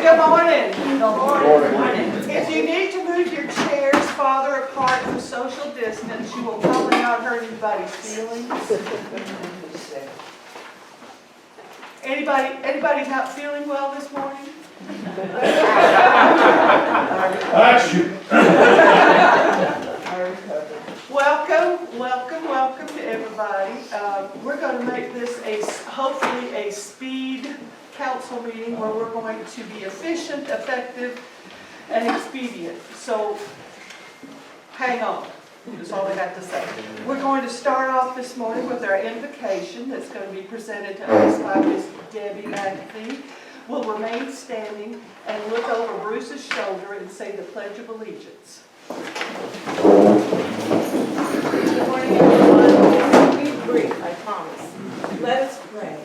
Good morning. Good morning. If you need to move your chairs farther apart for social distance, you will probably not hurt anybody's feelings. Anybody not feeling well this morning? That's you. Welcome to everybody. We're going to make this hopefully a speed council meeting where we're going to be efficient, effective, and expedient. So hang on. That's all I got to say. We're going to start off this morning with our invocation that's going to be presented to us by Miss Debbie McAfee. We'll remain standing and look over Bruce's shoulder and say the Pledge of Allegiance. Good morning, everyone. Be brief, I promise. Let us pray.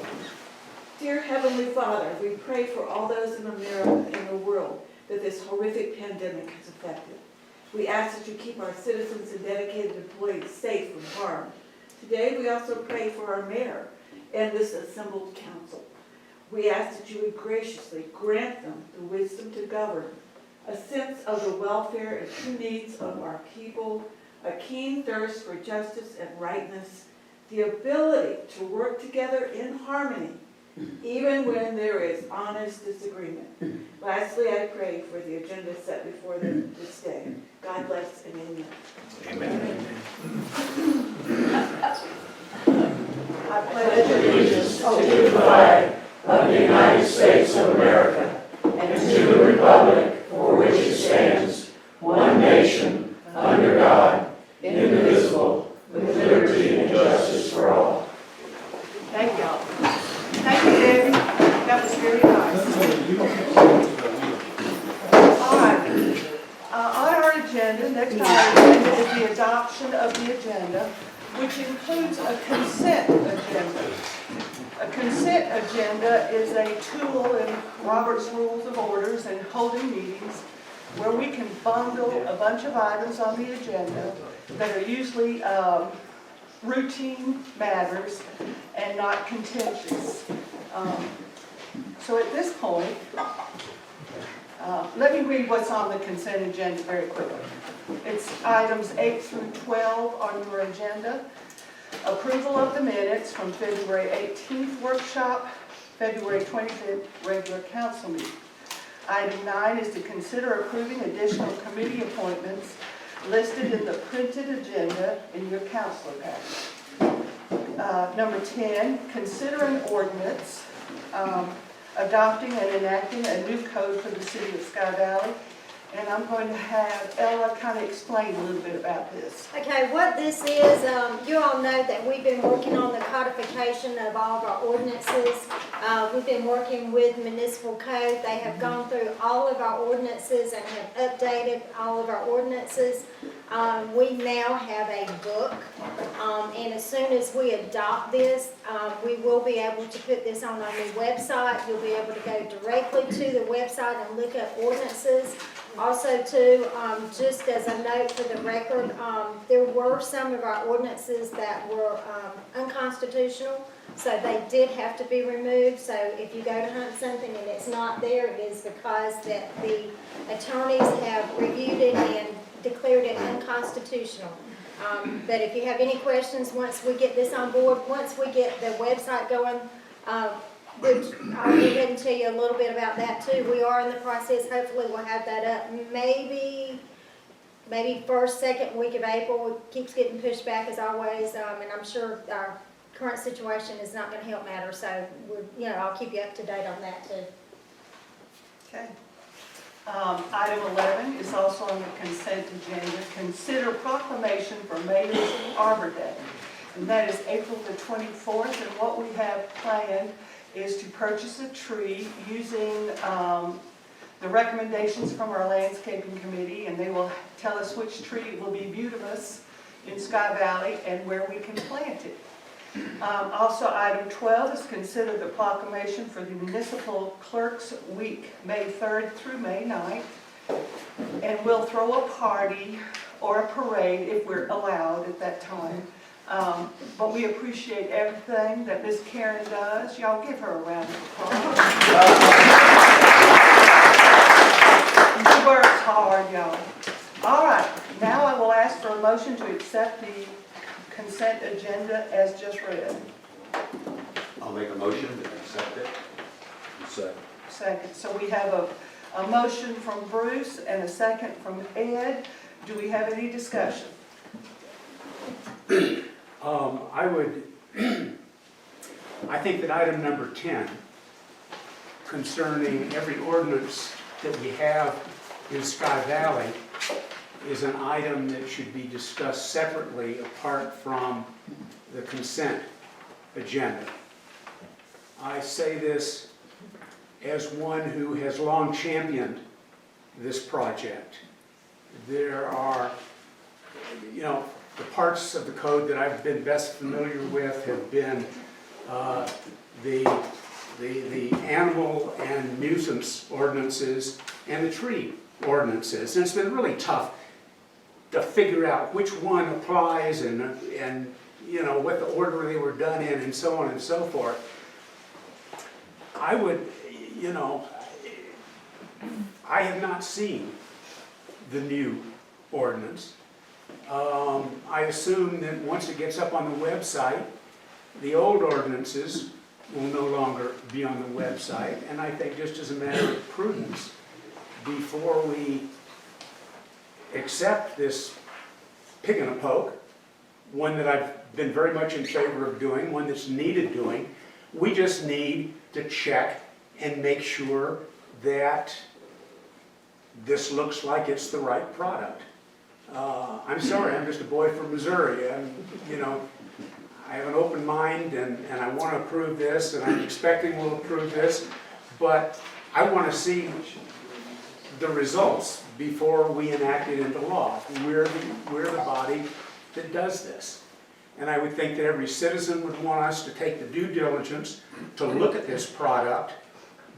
Dear Heavenly Father, we pray for all those in America and the world that this horrific pandemic has affected. We ask that you keep our citizens and dedicated employees safe from harm. Today, we also pray for our mayor and this assembled council. We ask that you would graciously grant them the wisdom to govern, a sense of the welfare and true needs of our people, a keen thirst for justice and rightness, the ability to work together in harmony, even when there is honest disagreement. Lastly, I pray for the agenda set before them this day. God bless and amen. I pledge allegiance to the flag of the United States of America and to the republic for which it stands, one nation, under God, indivisible, with liberty and justice for all. Thank y'all. Thank you, Debbie. That was very nice. All right. On our agenda, next on our agenda is the adoption of the agenda, which includes a consent agenda. A consent agenda is a tool in Robert's Rules of Orders and holding meetings where we can bundle a bunch of items on the agenda that are usually routine matters and not contentious. So at this point, let me read what's on the consent agenda very quickly. It's items 8 through 12 on your agenda. Approval of the minutes from February 18th workshop, February 25th regular council meeting. Item 9 is to consider approving additional committee appointments listed in the printed agenda in your counselor package. Number 10, consider an ordinance adopting and enacting a new code for the city of Sky Valley. And I'm going to have Ella kind of explain a little bit about this. Okay, what this is, you all know that we've been working on the codification of all of our ordinances. We've been working with municipal code. They have gone through all of our ordinances and have updated all of our ordinances. We now have a book, and as soon as we adopt this, we will be able to put this on our new website. You'll be able to go directly to the website and look up ordinances. Also, too, just as a note for the record, there were some of our ordinances that were unconstitutional, so they did have to be removed. So if you go to hunt something and it's not there, it is because that the attorneys have reviewed it and declared it unconstitutional. But if you have any questions, once we get this on board, once we get the website going, I'll go ahead and tell you a little bit about that too. We are in the process. Hopefully we'll have that up maybe first, second week of April. It keeps getting pushed back as always, and I'm sure our current situation is not going to help matters. So I'll keep you up to date on that too. Okay. Item 11 is also on the consent agenda. Consider proclamation for Mayor's Arbor Day. And that is April the 24th. And what we have planned is to purchase a tree using the recommendations from our landscaping committee, and they will tell us which tree will be beautimous in Sky Valley and where we can plant it. Also, item 12 is consider the proclamation for the Municipal Clerks Week, May 3rd through May 9th. And we'll throw a party or a parade if we're allowed at that time. But we appreciate everything that Miss Karen does. Y'all give her a round of applause. motion to accept the consent agenda as just read? I'll make a motion to accept it. Second. Second. So we have a motion from Bruce and a second from Ed. Do we have any discussion? I think that item number 10, concerning every ordinance that we have in Sky Valley, is an item that should be discussed separately apart from the consent agenda. I say this as one who has long championed this project. There are, the parts of the code that I've been best familiar with have been the animal and nuisance ordinances and the tree ordinances. And it's been really tough to figure out which one applies and what the order they were done in and so on and so forth. I would, I have not seen the new ordinance. I assume that once it gets up on the website, the old ordinances will no longer be on the website. And I think just as a matter of prudence, before we accept this pig in a poke, one that I've been very much in favor of doing, one that's needed doing, we just need to check and make sure that this looks like it's the right product. I'm sorry, I'm just a boy from Missouri, and I have an open mind and I want to approve this, and I'm expecting we'll approve this, but I want to see the results before we enact it into law. We're the body that does this. And I would think that every citizen would want us to take the due diligence to look at this product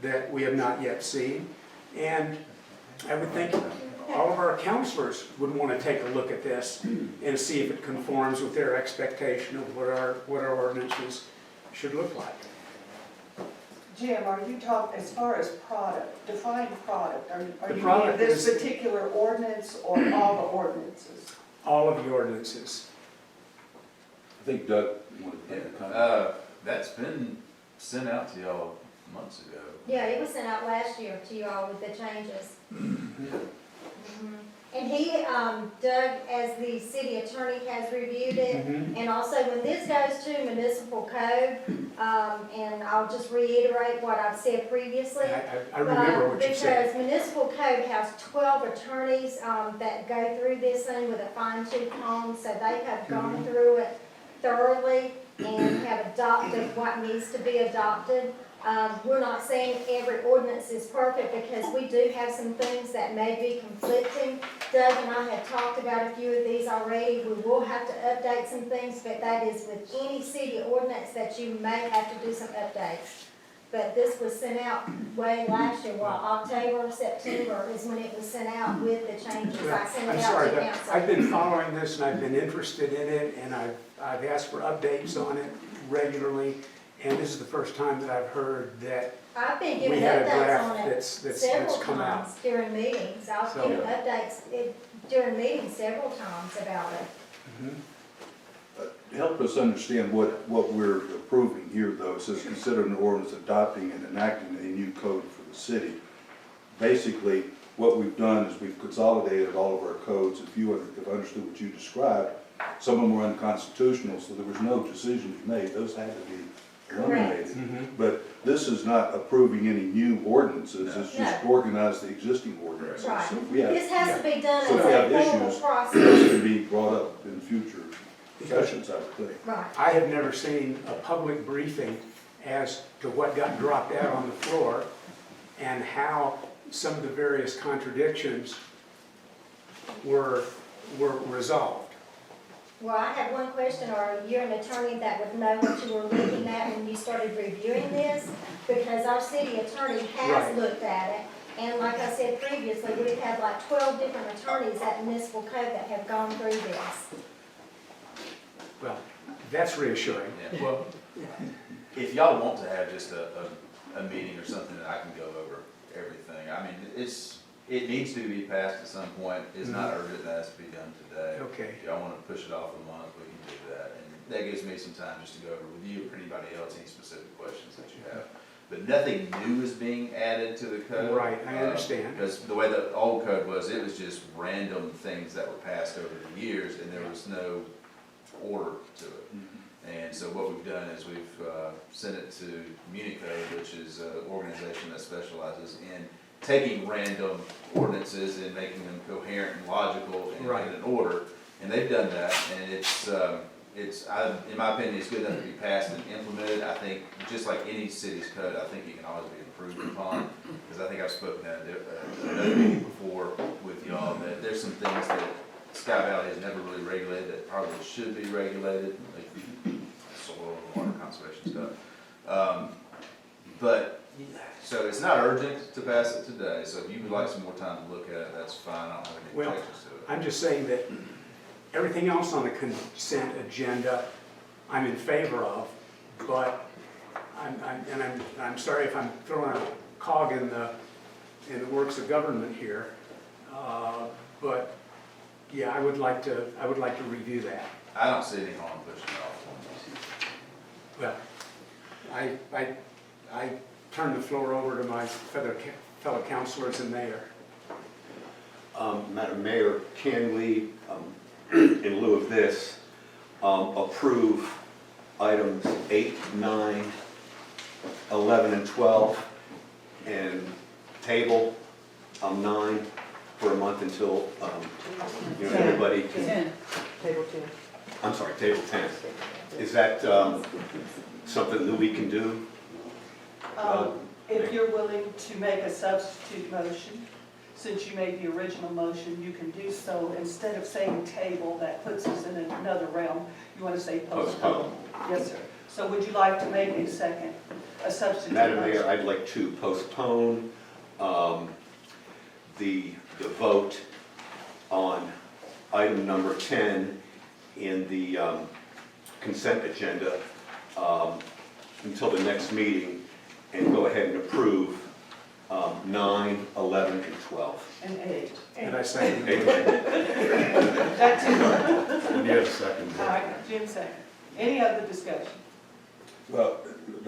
that we have not yet seen. And I would think all of our counselors would want to take a look at this and see if it conforms with their expectation of what our ordinances should look like. Jim, are you talking, as far as product, define product, are The you product meaning this is- particular ordinance or all the ordinances? All of the ordinances. I think Doug wanted to make a comment. That's been sent out to y'all months ago. Yeah, it was sent out last year to you all with the changes. Mhm. And he, Doug, as the city attorney, has reviewed it. And also, when this goes to municipal code, and I'll just reiterate what I've said previously. I remember what you said. Because municipal code has 12 attorneys that go through this thing with a fine-tooth comb, so they have gone through it thoroughly and have adopted what needs to be adopted. We're not saying every ordinance is perfect, because we do have some things that may be conflicting. Doug and I have talked about a few of these already. We will have to update some things, but that is with any city ordinance that you may have to do some updates. But this was sent out way last year, October, September is when it was sent out with the changes. I sent I'm it out sorry, to but council. I've been following this and I've been interested in it, and I've asked for updates on it regularly, and this is the first time that I've heard that I've been we giving had a updates draft on it that's several come out. times during meetings. I've So- given updates during meetings several times about it. Help us understand what we're approving here, though. It says consider an ordinance adopting and enacting a new code for the city. Basically, what we've done is we've consolidated all of our codes. If you have understood what you described, some of them were unconstitutional, so there was no decisions made. Those had to be eliminated. But this is not approving any new ordinances, it's just organize the existing ordinances. Right. So if we have, This has to be done So as if we have a formal issues, process. this can be brought up in future discussions, I would think. Right. I have never seen a public briefing as to what got dropped out on the floor and how some of the various contradictions were resolved. Well, I have one question. Are you an attorney that would know what you were looking at when you started reviewing this? Because our city attorney has Right. looked at it. And like I said previously, we've had like 12 different attorneys at municipal code that have gone through this. Well, that's reassuring. Yeah. Well, if y'all want to have just a meeting or something that I can go over everything, I mean, it's it needs to be passed at some point, it's not urgent, that has to be done today. Okay. If y'all wanna push it off a month, we can do that, and that gives me some time just to go over with you or anybody else, any specific questions that you have. But nothing new is being added to the code. Right, I understand. Because the way the old code was, it was just random things that were passed over the years, and there was no order to it. And so what we've done is we've sent it to Communicode, which is an organization that specializes in taking random ordinances and making them coherent and logical and Right. in an order. And they've done that, and in my opinion, it's good enough to be passed and implemented. I think, just like any city's code, I think it can always be improved upon. Because I think I've spoken at another meeting before with y'all, that there's some things that Sky Valley has never really regulated that probably should be regulated, like soil and water conservation stuff. So it's not urgent to pass it today, so if you would like some more time to look at it, that's fine, I don't have any Well, objections to it. I'm just saying that everything else on the consent agenda, I'm in favor of, but I'm sorry if I'm throwing a cog in the works of government here, but yeah, I would like to review that. I don't see any harm pushing it off. Well, I turn the floor over to my fellow councilors and mayor. Madam Mayor, can we, in lieu of this, approve items 8, 9, 11, and 12, and table 9 for a month until, everybody can, Table 10. I'm sorry, table 10. Is that something that we can do? If you're willing to make a substitute motion, since you made the original motion, you can do so. Instead of saying table, that puts us in another realm, you want to say postpone. Yes, sir. So would you like to make a substitute motion? Madam Mayor, I'd like to postpone the vote on item number 10 in the consent agenda until the next meeting, and go ahead and approve 9, 11, and 12. And 8. And I say, That's it. Need a second. All right, Jim second. Any other discussion? Well,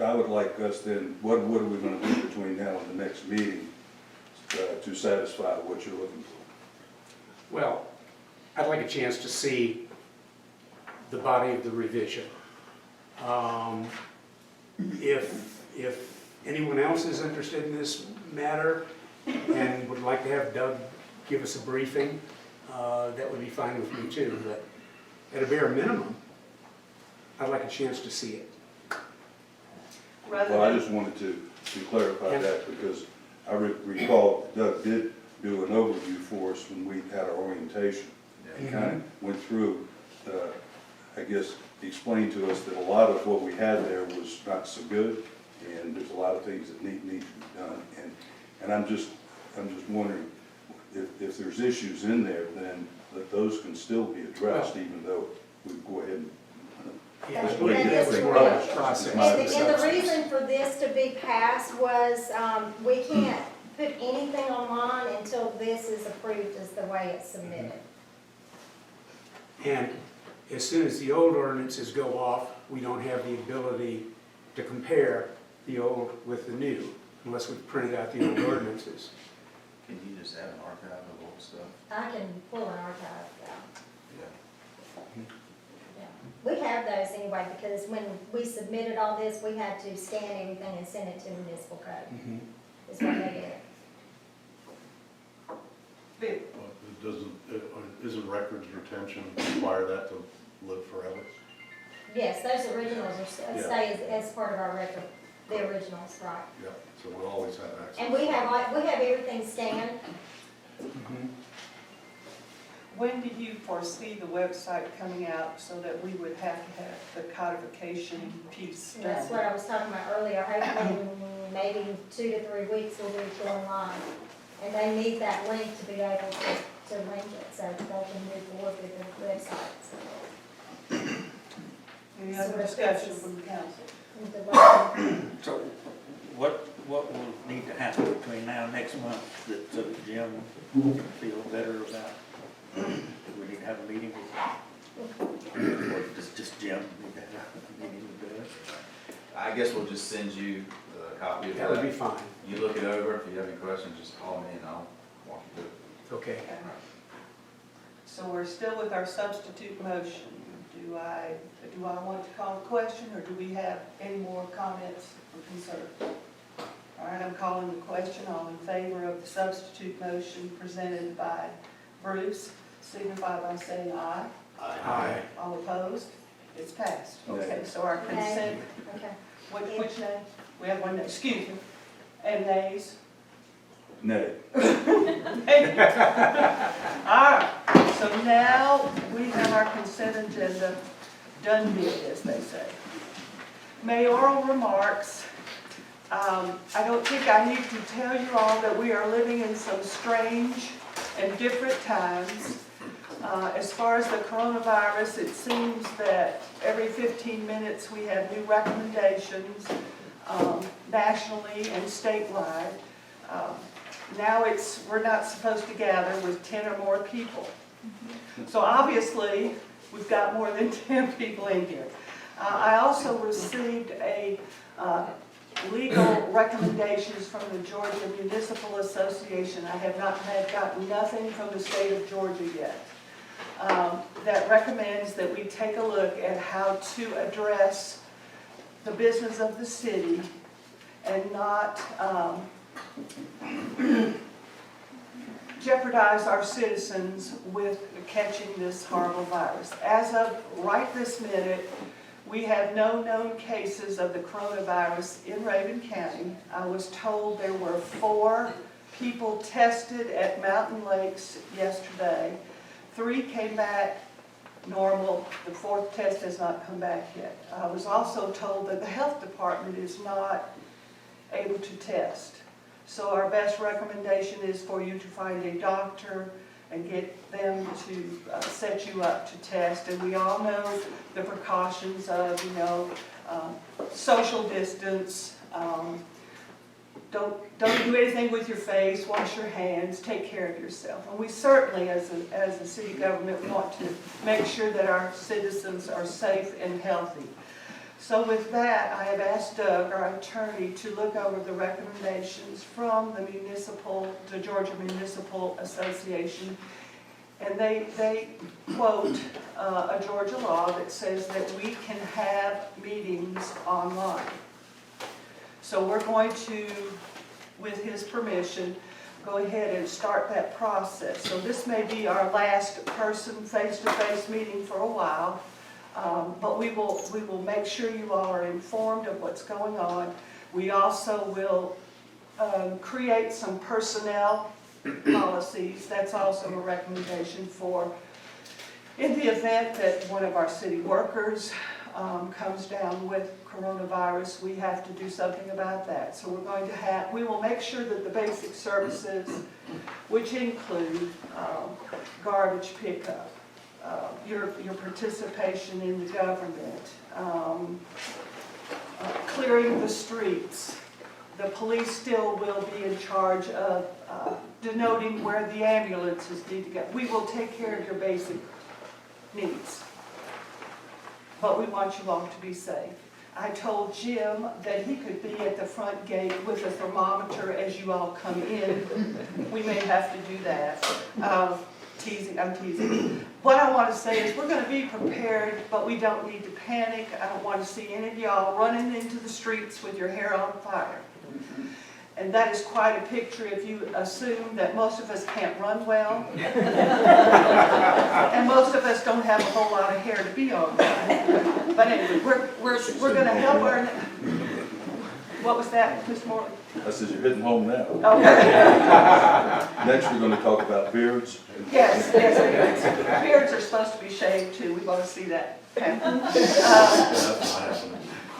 I would like us then, what are we gonna do between now and the next meeting to satisfy what you're looking for? well, I'd like a chance to see the body of the revision. If anyone else is interested in this matter and would like to have Doug give us a briefing, that would be fine with me too, but at a bare minimum, I'd like a chance to see it. Rather Well, I than, just wanted to clarify that, because I recall Doug did do an overview for us when we had our orientation. He kind of went through, I guess, explained to us that a lot of what we had there was not so good, and there's a lot of things that need to be done. And I'm just wondering, if there's issues in there, then that those can still be addressed, even though we go ahead and Yeah, That we can is have a correct. process. And the reason for this to be passed was, we can't put anything online until this is approved as the way it's submitted. And as soon as the old ordinances go off, we don't have the ability to compare the old with the new, unless we've printed out the old ordinances. Can you just have an archive of old stuff? I can pull an archive, yeah. Yeah. Yeah. We have those anyway, because when we submitted all this, we had to scan everything and send it to municipal code, is what they did. Bill, It doesn't, isn't records retention require that to live forever? Yes, those originals are, Yeah. stay as part of our record, the originals, right. Yeah, so we'll always have access. And we have everything scanned. when do you foresee the website coming out so that we would have to have the codification piece And done? that's what I was talking about earlier, hopefully in maybe 2 to 3 weeks we'll be going live. And they need that link to be able to link it so that they can move forward with the website. Any So other it's- discussion from the council? And the web- So what will need to happen between now next month that Jim will feel better about? Do we need to have a meeting with him? Or just Jim need to have a meeting with Doug? I guess we'll just send you a copy of That would be that. fine. You look it over, if you have any questions, just call me and I'll walk you through it. Okay. Okay. So we're still with our substitute motion. Do I want to call the question, or do we have any more comments or concerns? All right, I'm calling the question. All in favor of the substitute motion presented by Bruce, signify by saying aye. Aye. All opposed? It's passed. Nay. Okay, so our consent, Okay. which nay? We have one nay, excuse me. And nays? Nay. All right, so now we have our consent agenda done deal, as they say. Mayoral remarks. I don't think I need to tell you all that we are living in some strange and different times. As far as the coronavirus, it seems that every 15 minutes we have new recommendations nationally and statewide. Now we're not supposed to gather with 10 or more people. So obviously, we've got more than 10 people in here. I also received a legal recommendations from the Georgia Municipal Association. I have not gotten nothing from the state of Georgia yet. That recommends that we take a look at how to address the business of the city and not jeopardize our citizens with catching this horrible virus. As of right this minute, we have no known cases of the coronavirus in Raven County. I was told there were 4 people tested at Mountain Lakes yesterday. 3 came back normal. The 4th test has not come back yet. I was also told that the health department is not able to test. So our best recommendation is for you to find a doctor and get them to set you up to test. And we all know the precautions of, social distance. Don't do anything with your face, wash your hands, take care of yourself. And we certainly, as a city government, want to make sure that our citizens are safe and healthy. So with that, I have asked Doug, our attorney, to look over the recommendations from the Georgia Municipal Association. And they quote a Georgia law that says that we can have meetings online. So we're going to, with his permission, go ahead and start that process. So this may be our last person face-to-face meeting for a while. But we will make sure you all are informed of what's going on. We also will create some personnel policies. That's also a recommendation for, in the event that one of our city workers comes down with coronavirus, we have to do something about that. So we will make sure that the basic services, which include garbage pickup, your participation in the government, clearing the streets. The police still will be in charge of denoting where the ambulances need to go. We will take care of your basic needs, but we want you all to be safe. I told Jim that he could be at the front gate with a thermometer as you all come in. We may have to do that. I'm teasing. What I want to say is we're going to be prepared, but we don't need to panic. I don't want to see any of y'all running into the streets with your hair on fire. And that is quite a picture if you assume that most of us can't run well. And most of us don't have a whole lot of hair to be on fire. But anyway, we're going to help our... What was that, Ms. Morley? I said, you're hitting home now. Okay. Next, we're going to talk about beards. Yes, beards. Beards are supposed to be shaved too. We want to see that happen.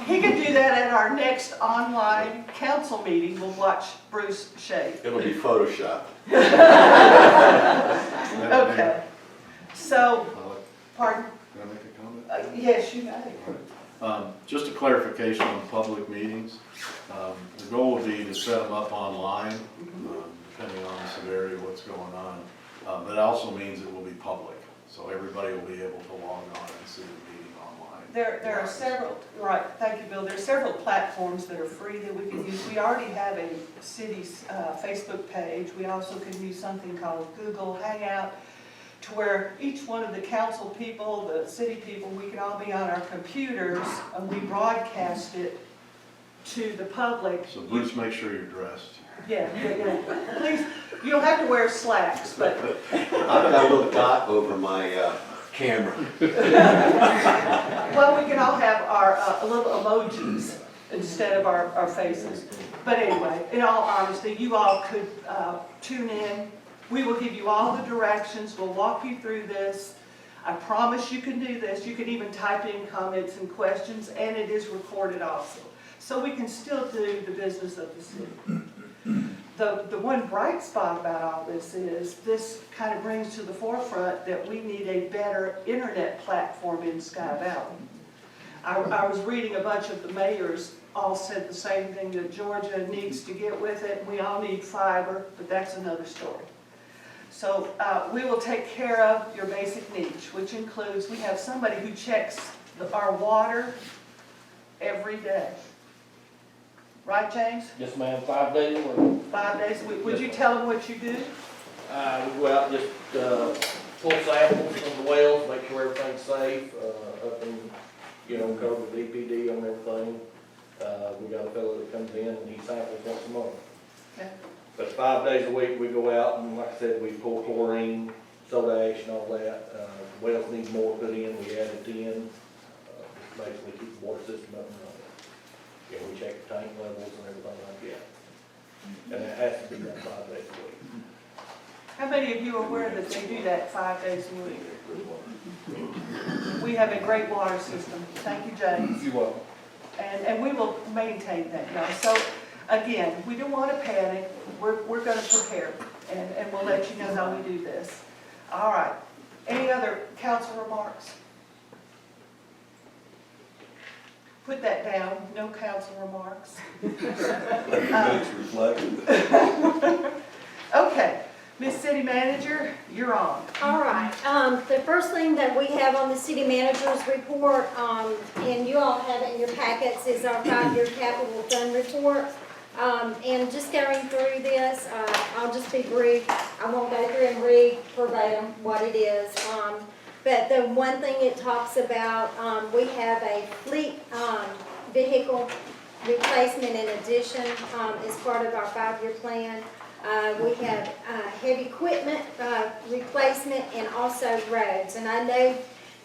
He can do that at our next online council meeting. We'll watch Bruce shave. It'll be Photoshopped. Okay. So, pardon? Can I make a comment? Yes, you may. Just a clarification on public meetings. The goal would be to set them up online, depending on the severity of what's going on. But it also means it will be public, so everybody will be able to log on and see the meeting online. There are several, right, thank you, Bill, there are several platforms that are free that we can use. We already have a city's Facebook page. We also can use something called Google Hangout, to where each one of the council people, the city people, we can all be on our computers, and we broadcast it to the public. So Bruce, make sure you're dressed. Yeah. Please, you don't have to wear slacks, but I've got a little dot over my camera. well, we can all have our little emojis instead of our faces. But anyway, in all honesty, you all could tune in. We will give you all the directions. We'll walk you through this. I promise you can do this. You can even type in comments and questions, and it is recorded also. So we can still do the business of the city. The one bright spot about all this is this kind of brings to the forefront that we need a better internet platform in Sky Valley. I was reading a bunch of the mayors all said the same thing, that Georgia needs to get with it. We all need fiber, but that's another story. So we will take care of your basic needs, which includes, we have somebody who checks our water every day. Right, James? Yes, ma'am, 5 days a week. 5 days a week. Would you tell them what you do? We go out and just, pull samples from the wells, make sure everything's safe, up and, cover with DPD on everything. We got a fellow that comes in and he samples once a month. Okay. But 5 days a week, we go out and, like I said, we pull chlorine, soda ash and all that. Wells need more put in, we added 10. Just basically keep the water system up and running. We check the tank levels and everything like that. And it has to be done 5 days a week. How many of you are aware that they do that 5 days a week? We have a great water system. Thank you, James. You're welcome. And we will maintain that, y'all. So, again, we don't want to panic. We're going to prepare, and we'll let you know how we do this. All right. Any other council remarks? Put that down. No council remarks. Votes reflected. Okay. Miss City Manager, you're on. All right, the first thing that we have on the city manager's report, and you all have it in your packets, is our 5-year capital fund report. And just going through this, I'll just be brief. I won't go through and read verbatim what it is. But the one thing it talks about, we have a fleet vehicle replacement in addition as part of our 5-year plan. We have heavy equipment replacement and also roads. And I know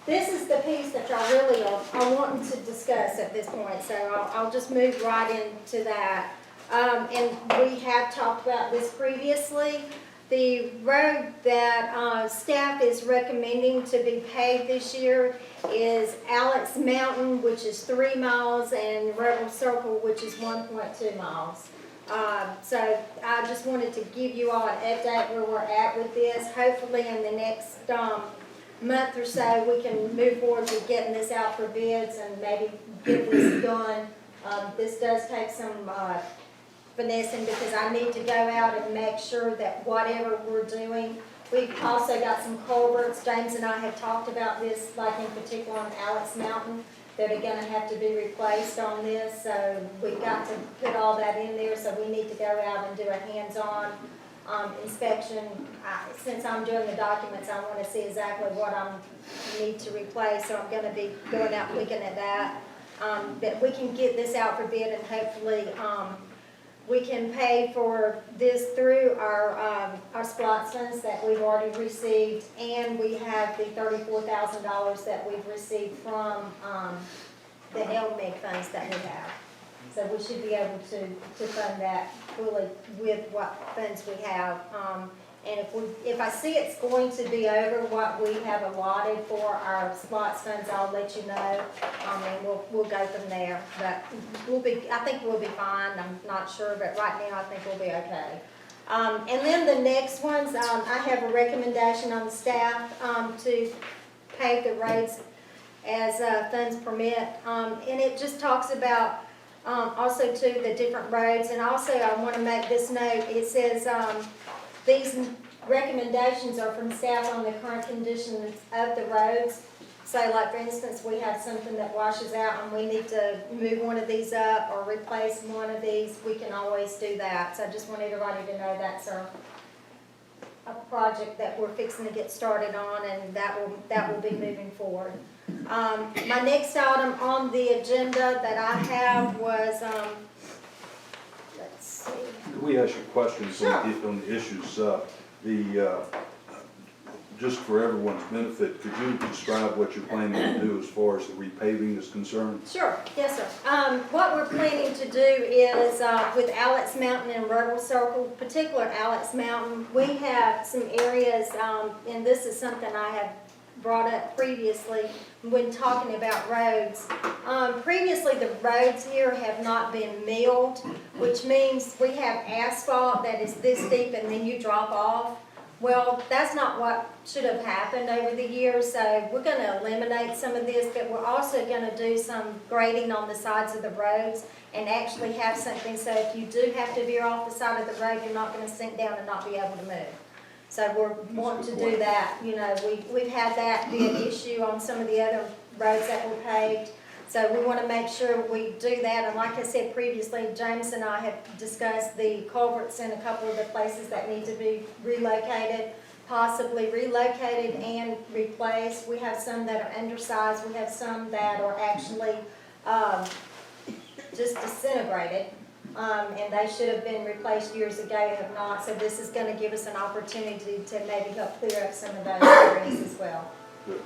this is the piece that y'all really are wanting to discuss at this point, so I'll just move right into that. And we have talked about this previously. The road that staff is recommending to be paved this year is Alex Mountain, which is 3 miles, and Rebel Circle, which is 1.2 miles. So I just wanted to give you all an update where we're at with this. Hopefully in the next month or so, we can move forward with getting this out for bids and maybe get this done. This does take some finessing because I need to go out and make sure that whatever we're doing, we've also got some culverts. James and I have talked about this, like in particular on Alex Mountain, that are gonna have to be replaced on this, so we've got to put all that in there, so we need to go out and do a hands-on inspection. Since I'm doing the documents, I wanna see exactly what I need to replace, so I'm gonna be going out looking at that. But we can get this out for bid and hopefully, we can pay for this through our SPLOST funds that we've already received, and we have the $34,000 that we've received from the LMIG funds that we have. So we should be able to fund that fully with what funds we have. And if I see it's going to be over what we have allotted for our SPLOST funds, I'll let you know, and we'll go from there. But I think we'll be fine. I'm not sure, but right now I think we'll be okay. And then the next ones, I have a recommendation on the staff to pave the roads as funds permit. And it just talks about also too the different roads. And also I want to make this note, it says these recommendations are from staff on the current conditions of the roads. So like for instance, we have something that washes out and we need to move one of these up or replace one of these, we can always do that. So I just want everybody to know that's a project that we're fixing to get started on, and that will be moving forward. My next item on the agenda that I have was, let's see. Could we ask you questions on the issues? Just for everyone's benefit, could you describe what you're planning to do as far as the repaving is concerned? Sure, yes, sir. What we're planning to do is, with Alex Mountain and Ruggles Circle, particular Alex Mountain, we have some areas, and this is something I have brought up previously when talking about roads. Previously, the roads here have not been milled, which means we have asphalt that is this deep and then you drop off. Well, that's not what should have happened over the years, so we're going to eliminate some of this, but we're also going to do some grading on the sides of the roads and actually have something so if you do have to veer off the side of the road, you're not going to sink down and not be able to move. So we're wanting to do that. You know, we've had that be an issue on some of the other roads that were paved. So we want to make sure we do that. And like I said previously, James and I have discussed the culverts in a couple of the places that need to be relocated, possibly relocated and replaced. We have some that are undersized. We have some that are actually just disintegrated. And they should have been replaced years ago, have not. So this is going to give us an opportunity to maybe help clear up some of those areas as well. Good.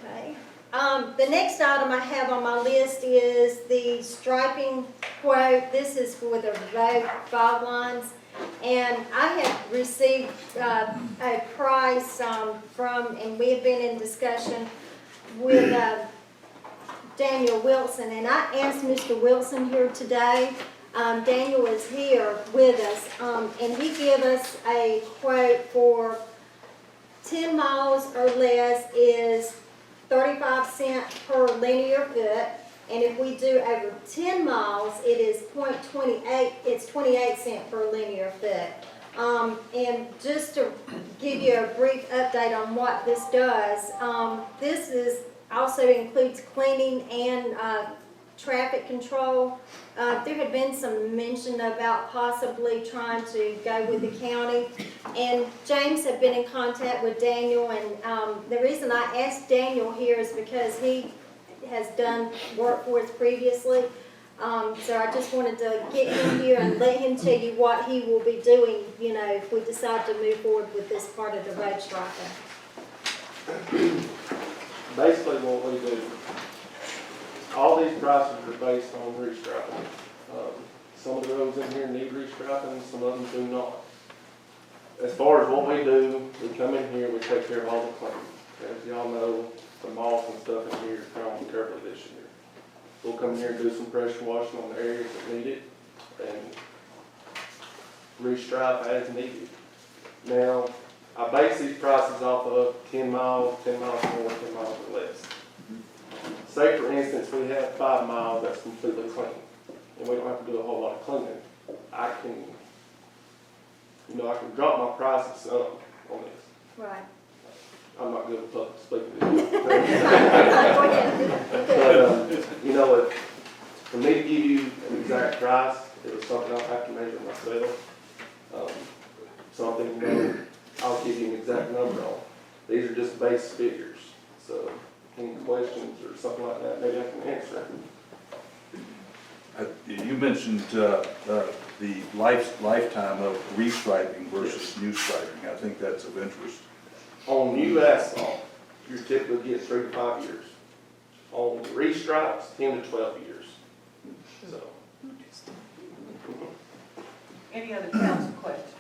Okay. The next item I have on my list is the striping quote. This is for the road fog lines. And I have received a price from, and we have been in discussion with Daniel Wilson. And I asked Mr. Wilson here today. Daniel is here with us, and he gave us a quote for 10 miles or less is 35 cents per linear foot, and if we do over 10 miles, it is 0.28, it's 28 cents per linear foot. And just to give you a brief update on what this does, this is also includes cleaning and traffic control. There had been some mention about possibly trying to go with the county, and James had been in contact with Daniel, and the reason I asked Daniel here is because he has done work for us previously. So I just wanted to get him here and let him tell you what he will be doing, you know, if we decide to move forward with this part of the road striping. Basically what we do, all these prices are based on restriping. Some of the roads in here need restriping, some of them do not. As far as what we do, we come in here, we take care of all the cleaning. As y'all know, the moss and stuff in here is growing terribly this year. We'll come in here and do some pressure washing on the areas that need it and restripe as needed. Now, I base these prices off of 10 miles more, 10 miles or less. Say for instance, we have 5 miles that's completely clean, and we don't have to do a whole lot of cleaning. I can drop my prices some on this. Right. I'm not good with public speaking. Go ahead. But, for me to give you an exact price, it was something I'll have to measure myself. Something, I'll give you an exact number on. These are just base figures. So, any questions or something like that, maybe I can answer. You mentioned the lifetime of restriping versus new striping. I think that's of interest. On new asphalt, you're typically get 3 to 5 years. On restripes, 10 to 12 years. So. Any other council questions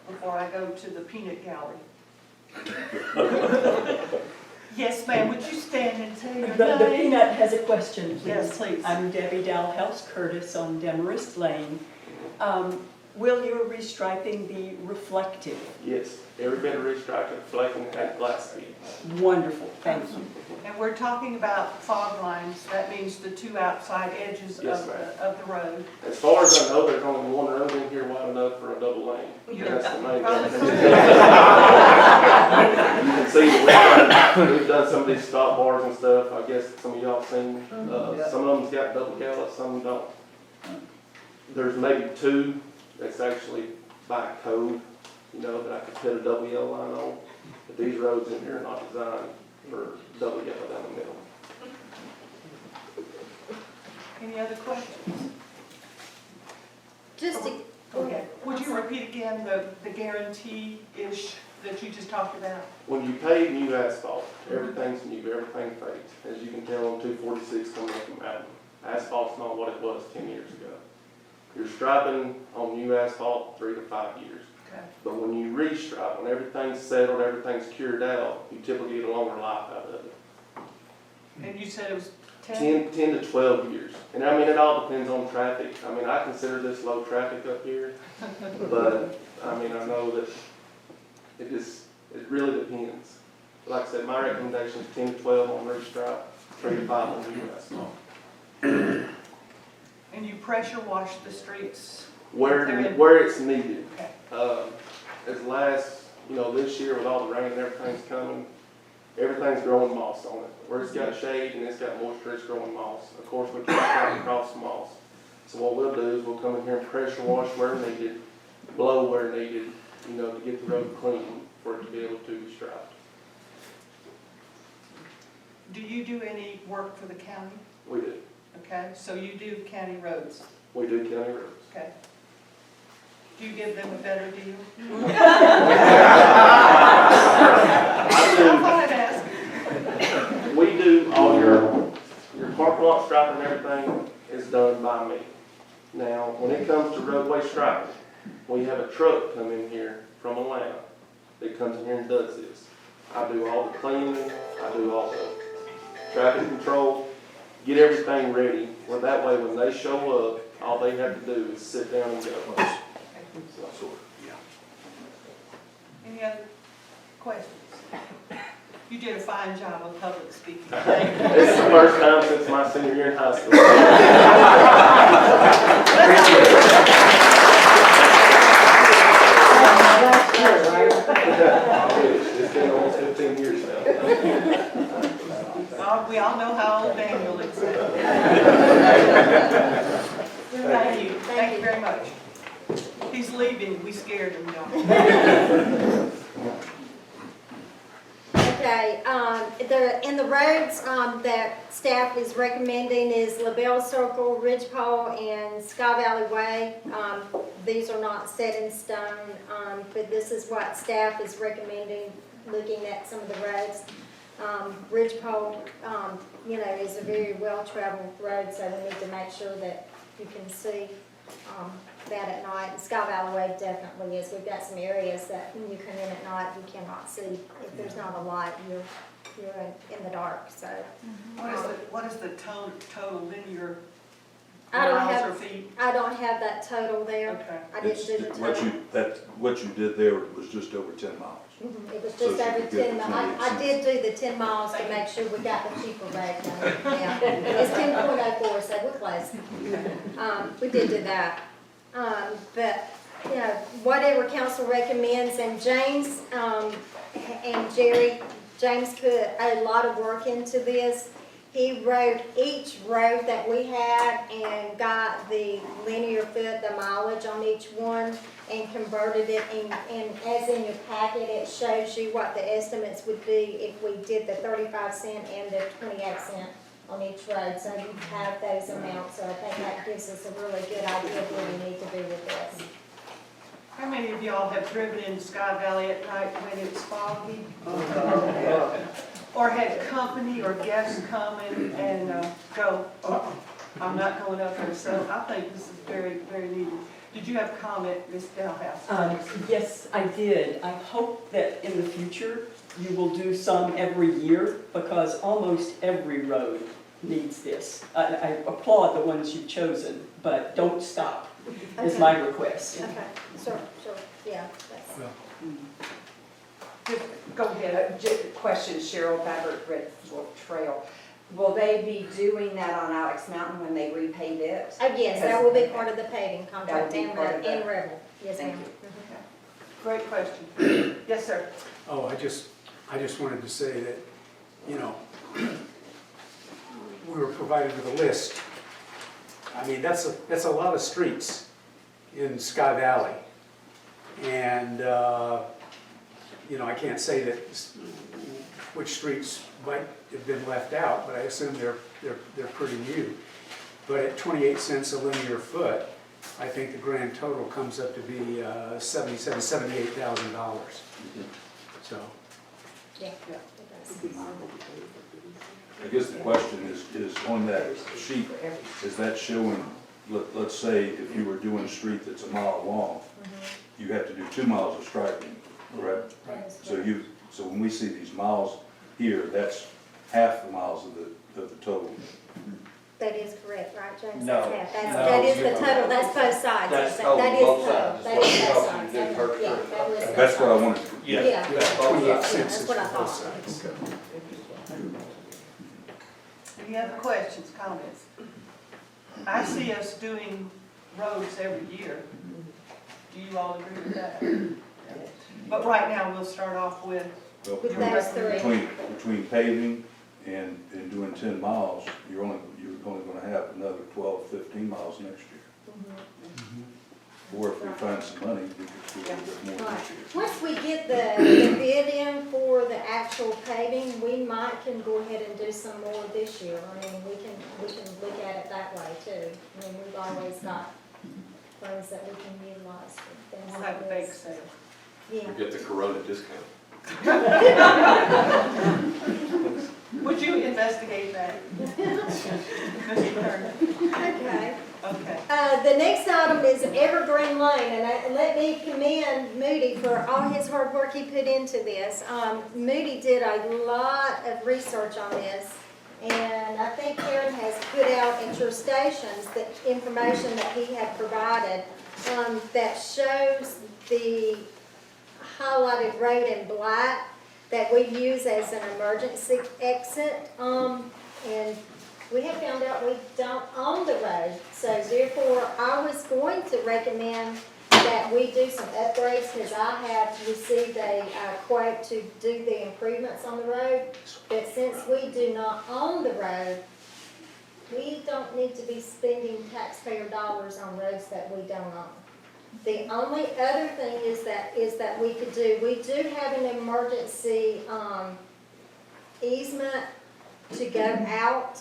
before I go to the peanut gallery? Yes, ma'am, would you stand and tell your The name? peanut has a question, please. Yes, please. I'm Debbie Dalhouse Curtis on Demarest Lane. Will your restriping be reflective? Yes, every bit of restriping, reflecting, and glass speed. Wonderful, thank you. And we're talking about fog lines, that means the two outside edges Yes, of, ma'am. of the road. As far as I know, there's only one road in here wide enough for a double lane. And that's the main Probably thing. correct. You can see that we've done some of these stop bars and stuff, I guess some of y'all seen. Some of them's got double gallows, some don't. There's maybe two that's actually by code, you know, that I could put a double yellow line on. But these roads in here are not designed for double yellow down the middle. Any other questions? Just to, Okay. Would you repeat again the guarantee-ish that you just talked about? When you pave new asphalt, everything's new, everything fades. As you can tell on 246 coming up from Mountain, asphalt's not what it was 10 years ago. You're striping on new asphalt 3 to 5 years. Okay. But when you restripe, when everything's settled, everything's cured out, you typically get a longer life out of it. And you said it was 10? 10 to 12 years. And I mean, it all depends on traffic. I mean, I consider this low traffic up here. But, I mean, I know that it really depends. Like I said, my recommendation is 10 to 12 on restripe, 3 to 5 on new asphalt. And you pressure wash the streets? Where it's needed. Okay. As last, you know, this year with all the rain and everything's coming, everything's growing moss on it. Where it's got shade and it's got moisture, it's growing moss. Of course, we can't come across the moss. So what we'll do is we'll come in here and pressure wash where needed, blow where needed, you know, to get the road clean for it to be able to be striped. Do you do any work for the county? We do. Okay, so you do county roads, We do county roads. okay? Do you give them a better deal? I I thought I'd ask. do. We do all your parking lot striping and everything is done by me. Now, when it comes to roadway striping, we have a truck come in here from Atlanta that comes in here and does this. I do all the cleaning, I do all the traffic control, get everything ready, where that way when they show up, all they have to do is sit down and go. Any other questions? You did a fine job of public speaking. This is the first time since my senior year in high school. It's been almost 15 years now. We all know how old Daniel is. Thank you. Thank you very much. He's leaving. We scared him, y'all. okay, in the roads, that staff is recommending is LaBelle Circle, Ridgepole, and Sky Valley Way. These are not set in stone, but this is what staff is recommending, looking at some of the roads. Ridgepole, you know, is a very well-traveled road, so we need to make sure that you can see that at night. And Sky Valley Way definitely is. We've got some areas that when you come in at night, you cannot see. If there's not a light, you're in the dark, so. What is the total linear I don't miles or have, feet? I don't have that total there. Okay. I didn't do the total. What you did there was just over 10 miles. Mhm, it was So just she over could get 10 the miles. I 28 did do the 10 miles to make sure we got the cheaper rate. Yeah, it's 10.04, so we're close. We did do that. But, you know, whatever council recommends, and James, and Jerry, James put a lot of work into this. He wrote each road that we had and got the linear foot, the mileage on each one, and converted it, and as in your packet, it shows you what the estimates would be if we did the 35-cent and the 28-cent on each road, so you have those amounts, so I think that gives us a really good idea of where we need to be with this. How many of y'all have driven in Sky Valley at night when it's foggy? Or had company or guests come and go, oh, I'm not going up there, so I think this is very, very needed. Did you have a comment, Ms. Delhouse? Yes, I did. I hope that in the future you will do some every year, because almost every road needs this. I applaud the ones you've chosen, but don't stop is my request. Okay, sure, yeah, that's. Well, Go ahead. Question, Cheryl Babbert, Red Fork Trail. Will they be doing that on Alex Mountain when they repave it? Oh, yes, that will be part of the paving That contract will be and part of and the- Rebel. Yes, Thank ma'am. you. Great question. Yes, sir. Oh, I just wanted to say that, you know, we were provided with a list. I mean, that's a lot of streets in Sky Valley. And, you know, I can't say that which streets might have been left out, but I assume they're pretty new. But at 28 cents a linear foot, I think the grand total comes up to be $78,000. So, Yeah. Yeah. it does. I guess the question is on that sheet, is that showing, let's say if you were doing a street that's a mile long, you have to do 2 miles of striping, correct? That is So correct. so when we see these miles here, that's half the miles of the total. That is correct, right, James? No. That's half. No. That is the total, that's both sides. That's That total, is both total. sides. That is That's both what sides. you did first. Yeah, that was both That's what I sides. wanted. Yeah. That's both 28 sides. cents That's is what I for both thought. sides. Any other questions, comments? I see us doing roads every year. Do you all agree with that? But right now, we'll start off with, Well, With those three. between paving and doing 10 miles, you're only gonna have another 12, 15 miles next year. Or if we find some money, we could do a little bit more Right. this year. Once we get the bid in for the actual paving, we can go ahead and do some more this year. I mean, we can look at it that way too. I mean, we've always got funds that we can utilize for things we'll like have a bake this. sale. Yeah. Get the Corona discount. Would you investigate that? Mr. Turner? Okay. Okay. The next item is Evergreen Lane, and let me commend Moody for all his hard work he put into this. Moody did a lot of research on this, and I think Karen has put out at your stations the information that he had provided that shows the highlighted road in black that we use as an emergency exit. And we have found out we don't own the road, so therefore I was going to recommend that we do some upgrades because I have received a quote to do the improvements on the road. But since we do not own the road, we don't need to be spending taxpayer dollars on roads that we don't own. The only other thing is that we do have an emergency easement to go out,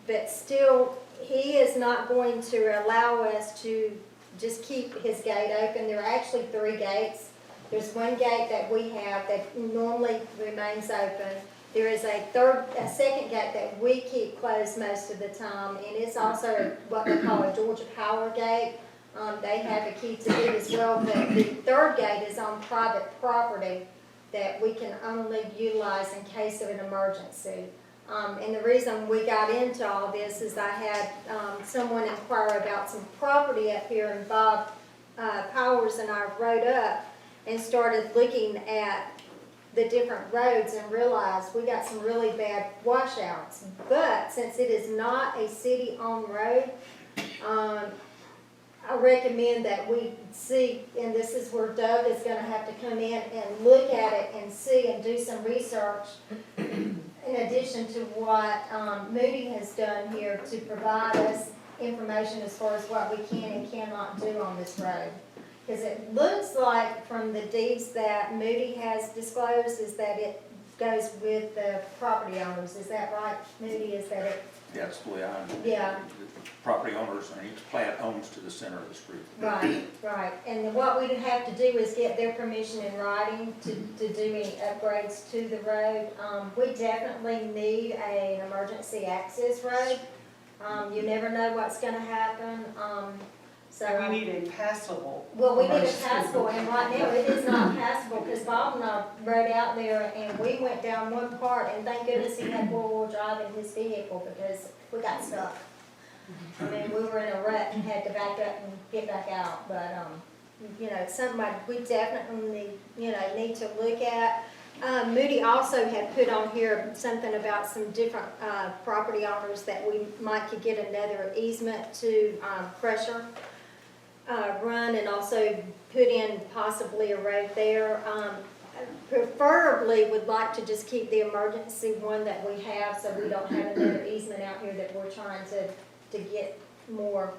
but still, he is not going to allow us to just keep his gate open. There are actually 3 gates. There's one gate that we have that normally remains open. There is a second gate that we keep closed most of the time, and it's also what they call a Georgia Power gate. They have a key to it as well, but the 3rd gate is on private property that we can only utilize in case of an emergency. And the reason we got into all this is I had someone inquire about some property up here, and Bob Powers and I rode up and started looking at the different roads and realized we got some really bad washouts. But since it is not a city-owned road, I recommend that we see, and this is where Doug is gonna have to come in and look at it and see and do some research in addition to what Moody has done here to provide us information as far as what we can and cannot do on this road. Because it looks like from the deeds that Moody has disclosed is that it goes with the property owners. Is that right, Moody? Is that it? That's the way I understand it. Yeah. The property owners, and each plant owns to the center of the street. Right, right. And what we'd have to do is get their permission in writing to do any upgrades to the road. We definitely need an emergency access road. You never know what's gonna happen, so. We need a passable. Well, we need a passable, and right now it is not passable, because Bob and I rode out there and we went down one part, and thank goodness he had 4-wheel drive in his vehicle, because we got stuck. I mean, we were in a rut and had to back up and get back out, but, you know, it's something like we definitely, need to look at. Moody also had put on here something about some different, property owners that we might could get another easement to, Crusher, run, and also put in possibly a road there. Preferably would like to just keep the emergency one that we have, so we don't have another easement out here that we're trying to get more,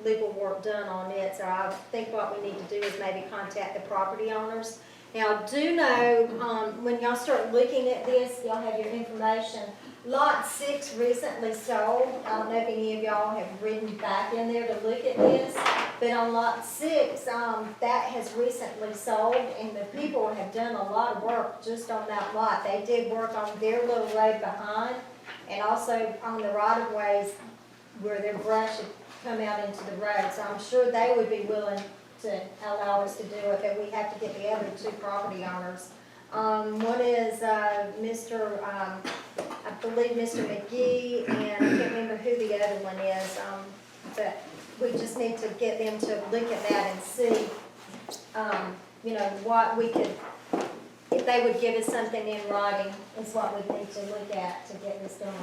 legal work done on it. So I think what we need to do is maybe contact the property owners. Now, I do know, when y'all start looking at this, y'all have your information. Lot 6 recently sold. I don't know if any of y'all have ridden back in there to look at this, but on Lot 6, that has recently sold, and the people have done a lot of work just on that lot. They did work on their little road behind, and also on the right-of-ways where their brush had come out into the road. So I'm sure they would be willing to allow us to do it, but we have to get the other 2 property owners. One is I believe Mr. McGee, and I can't remember who the other one is, but we just need to get them to look at that and see, what we could, if they would give us something in writing, is what we need to look at to get this done.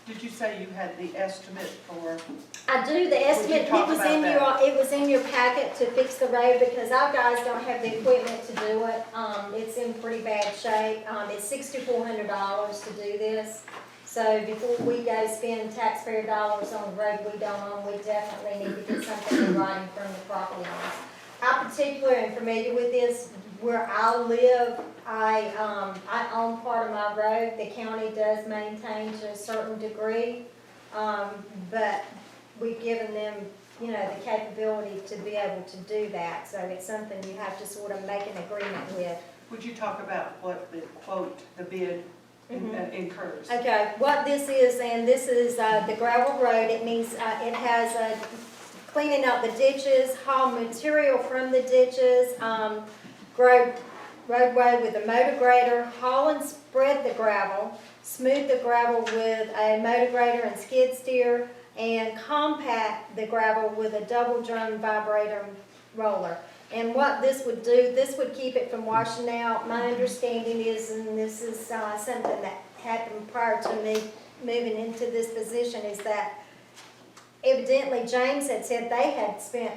Did you say you had the estimate for? I do, the estimate, it talk was about in that? it was in your packet to fix the road, because our guys don't have the equipment to do it. It's in pretty bad shape. It's $6,400 to do this. So before we go spend taxpayer dollars on a road we don't own, we definitely need to get something in writing from the property owners. I particularly am familiar with this. Where I live, I own part of my road. The county does maintain to a certain degree, but we've given them, the capability to be able to do that. So it's something you have to sort of make an agreement with. Would you talk about what the quote, the bid incurs? Okay, what this is, and this is the gravel road. It means it has cleaning up the ditches, haul material from the ditches, roadway with a motor grader, haul and spread the gravel, smooth the gravel with a motor grader and skid steer, and compact the gravel with a double drum vibrator roller. And what this would do, this would keep it from washing out. My understanding is, and this is something that happened prior to me moving into this position, is that evidently James had said they had spent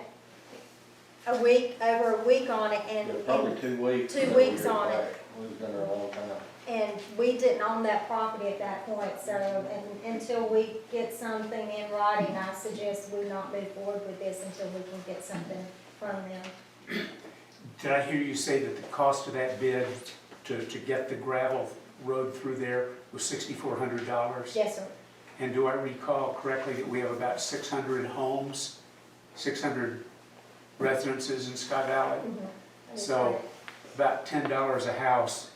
over a week on it, and Probably 2 weeks. 2 weeks on it. We've been there a long time. And we didn't own that property at that point, so, and until we get something in writing, I suggest we not move forward with this until we can get something from them. Did I hear you say that the cost of that bid to get the gravel road through there was $6,400? Yes, sir. And do I recall correctly that we have about 600 homes, 600 residences in Sky Valley? So about $10 a house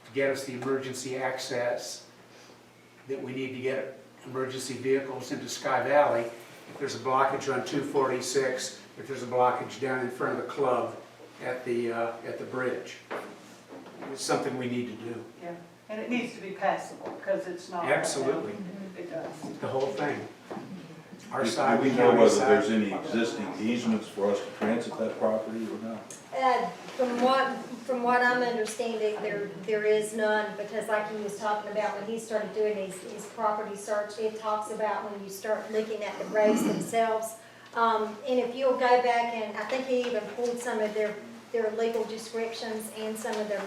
to get us the emergency access that we need to get emergency vehicles into Sky Valley. If there's a blockage on 246, if there's a blockage down in front of the club at the bridge, it's something we need to do. Yeah, and it needs to be passable, because it's not. Absolutely. It does. The whole thing. Our Do side, we the know county whether side. there's any existing easements for us to transit that property or not? From what I'm understanding, there is none, because like he was talking about when he started doing his property search, it talks about when you start looking at the roads themselves. And if you'll go back, and I think he even pulled some of their legal descriptions and some of their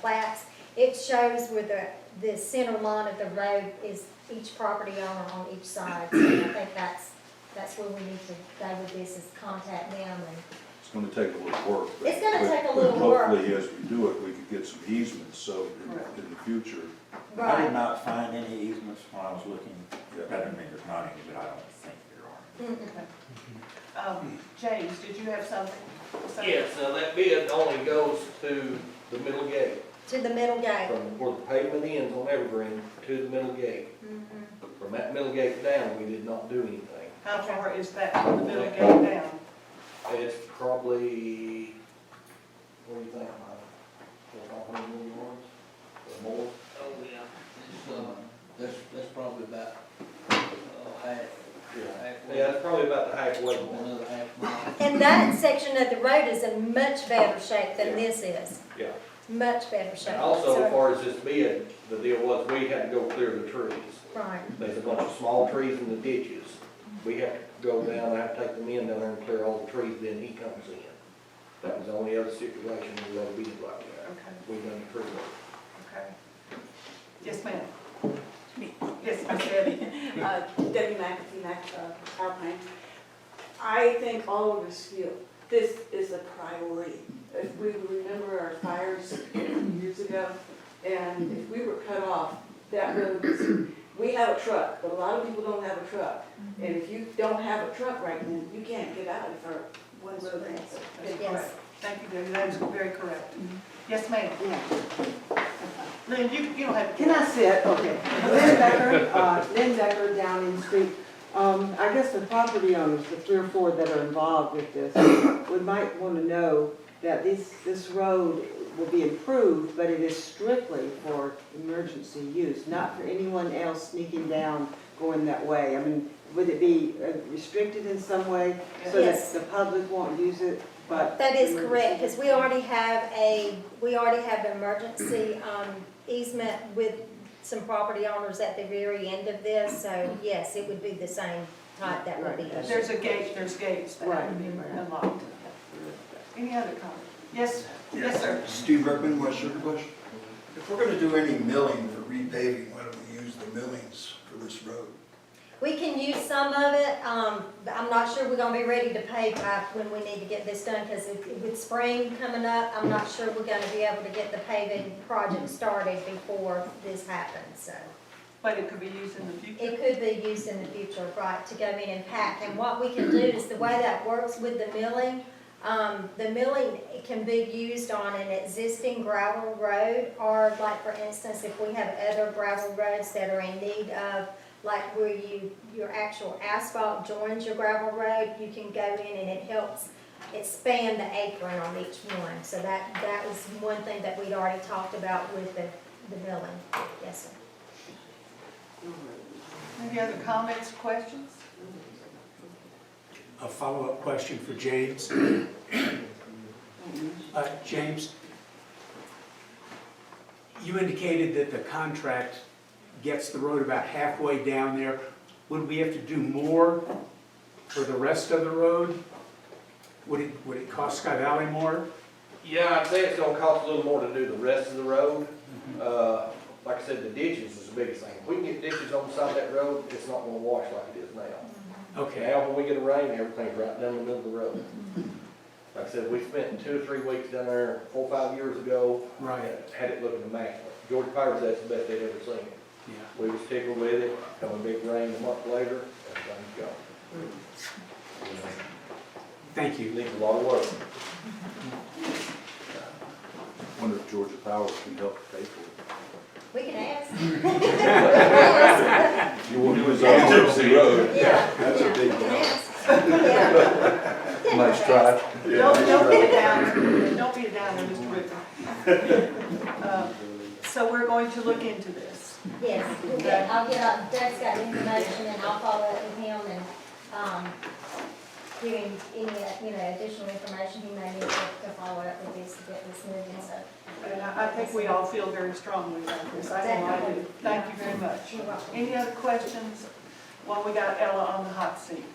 plats, it shows where the center line of the road is each property owner on each side. So I think that's where we need to go with this, is contact them. And It's gonna take a little work. but- It's gonna take a but little work. Hopefully, as we do it, we could get some easements, so in the future. I right. did not find any easements when I was looking. That doesn't mean there's not any, but I don't think there are. James, did you have something? Yes, that bid only goes to the middle gate, To the middle gate. from where the pavement ends on Evergreen to the middle gate. From that middle gate down, we did not do anything. How far is that from the middle gate down? It's probably, what do you think, Mike? 400 million yards or more? Oh, yeah, it's, that's probably about And that section of the road is in much better shape than this is. Yeah. Much better shape. And also, So- as far as this bid, the deal was we had to go clear the trees. Right. There's a bunch of small trees in the ditches. We have to go down, I have to take the men down there and clear all the trees, then he comes in. That was the only other stipulation we let bid like that. Okay, We done the tree work. okay. Yes, ma'am. Yes, Ms. Debbie. Debbie McAfee, Alpine. I think all of us feel this is a priority. If we remember our fires years ago, and if we were cut off, that road was, we have a truck, but a lot of people don't have a truck. And if you don't have a truck right now, you can't get out if our one road is. That's Yes. correct. Thank you, Debbie, that is very correct. Yes, ma'am. Lynn, you don't have. Can I sit? Okay. Lynn Decker, Downing Street. I guess the property owners, the 3 or 4 that are involved with this, might want to know that this road will be improved, but it is strictly for emergency use, not for anyone else sneaking down going that way. I mean, would it be restricted in some way so Yes. that the public won't use it? But That is correct, because we already have an emergency easement with some property owners at the very end of this, so yes, it would be the same type that would be. There's gates that have to be unlocked. Any other comment? Yes, yes, sir. Steve Berkman, West Sugar Bush. If we're gonna do any milling for repaving, why don't we use the millings for this road? We can use some of it, but I'm not sure we're gonna be ready to pave by when we need to get this done, because with spring coming up, I'm not sure we're gonna be able to get the paving project started before this happens, so. But it could be used in the future. It could be used in the future, right, to go in and pack, and what we can do is, the way that works with the milling can be used on an existing gravel road, or like, for instance, if we have other gravel roads that are in need of, like where your actual asphalt joins your gravel road, you can go in and it helps expand the apron on each one. So that was one thing that we'd already talked about with the milling. Yes, sir. Any other comments, questions? A follow-up question for James. James, you indicated that the contract gets the road about halfway down there. Would we have to do more for the rest of the road? Would it cost Sky Valley more? Yeah, I'd say it's gonna cost a little more to do the rest of the road. Like I said, the ditches is the biggest thing. If we can get ditches on the side of that road, it's not gonna wash like it is now. Okay. Now, when we get a rain, everything's right down the middle of the road. Like I said, we spent 2 or 3 weeks down there 4 or 5 years ago. Right. Had it looking immaculate. George Powers, that's the best they'd ever seen it. Yeah. We was tickled with it. Come a big rain a month later, everything's gone. Thank you. Needs a lot of work. Wonder if Georgia Power can help pay for it. We can ask. You won't do his own emergency road. Yeah. That's a big We can no. ask. Yeah. Nice try. Don't be a downer, don't be a downer, Mr. Ritter. So we're going to look into this. Yes, I'll get, Doug's got information, and I'll follow up with him and, give him any, additional information he may need to follow up with this, to get this moving, so. And I think we all feel very strongly about this. I know I do. Thank you very much. You're welcome. Any other questions while we got Ella on the hot seat?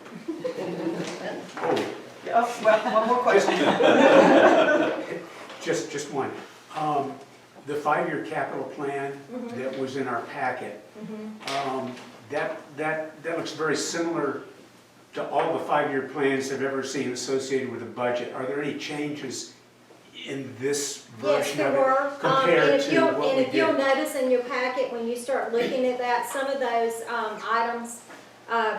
Oh, well, one more question. Just one. The 5-year capital plan that was in our packet, that looks very similar to all the 5-year plans I've ever seen associated with a budget. Are there any changes in this Yes, version there of were. it compared to what we And if you'll did? notice in your packet, when you start looking at that, some of those items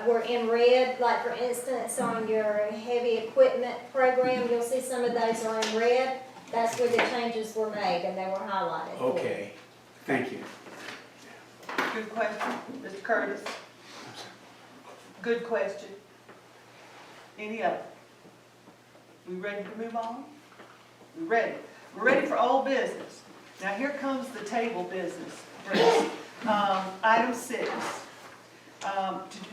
were in red. Like, for instance, on your heavy equipment program, you'll see some of those are in red. That's where the changes were made, and they were highlighted. Okay, thank you. Good question, Mr. Curtis. Good question. Any other? We ready to move on? We ready? We're ready for old business. Now here comes the table business. Item 6.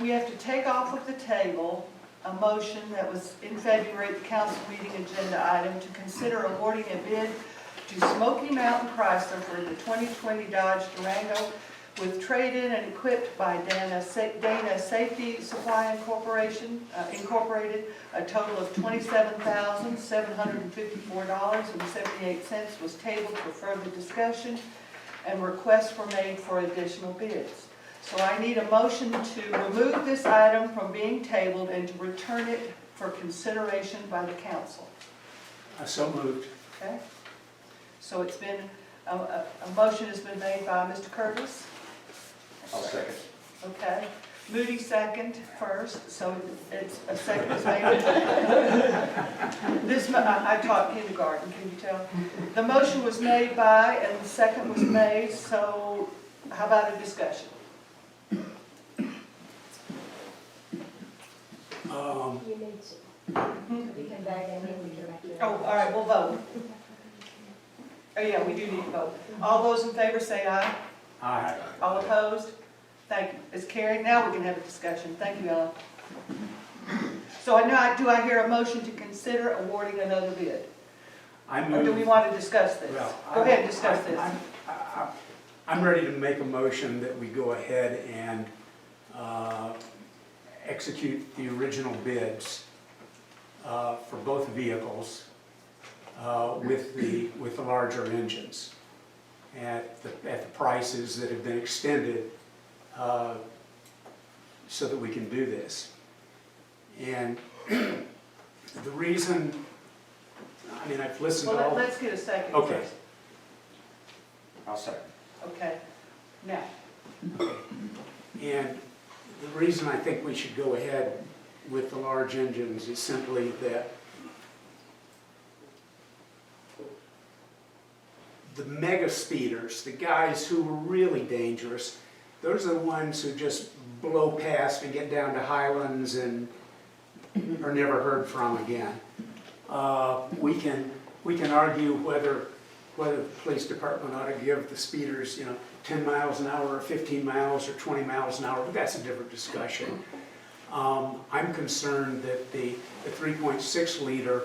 We have to take off of the table a motion that was in February at the council meeting agenda item to consider awarding a bid to Smoky Mountain Chrysler for the 2020 Dodge Durango with trade-in and equipped by Dana Safety Supply Incorporated, a total of $27,754.78 was tabled for further discussion, and requests were made for additional bids. So I need a motion to remove this item from being tabled and to return it for consideration by the council. So moved. Okay? So it's been, a motion has been made by Mr. Curtis. I'll second. Okay. Moody second first, so it's a second is made. This, I taught kindergarten, can you tell? The motion was made by and the second was made, so how about a discussion? You need to. We can vote and then we can make it. Oh, all right, we'll vote. Oh, yeah, we do need to vote. All those in favor say aye. Aye. All opposed? Thank you. It's carried. Now we can have a discussion. Thank you, Ellen. So now, do I hear a motion to consider awarding another bid? Or do we want to discuss this? Well, Go ahead and discuss this. I'm ready to make a motion that we go ahead and execute the original bids for both vehicles with the larger engines at the prices that have been extended so that we can do this. And the reason, I mean, I've listened to Well, all... let's get a second Okay. first. I'll second. Okay. Now, And the reason I think we should go ahead with the large engines is simply that the mega speeders, the guys who are really dangerous, those are the ones who just blow past and get down to Highlands and are never heard from again. We can argue whether the police department ought to give the speeders, 10 miles an hour or 15 miles or 20 miles an hour, but that's a different discussion. I'm concerned that the 3.6 liter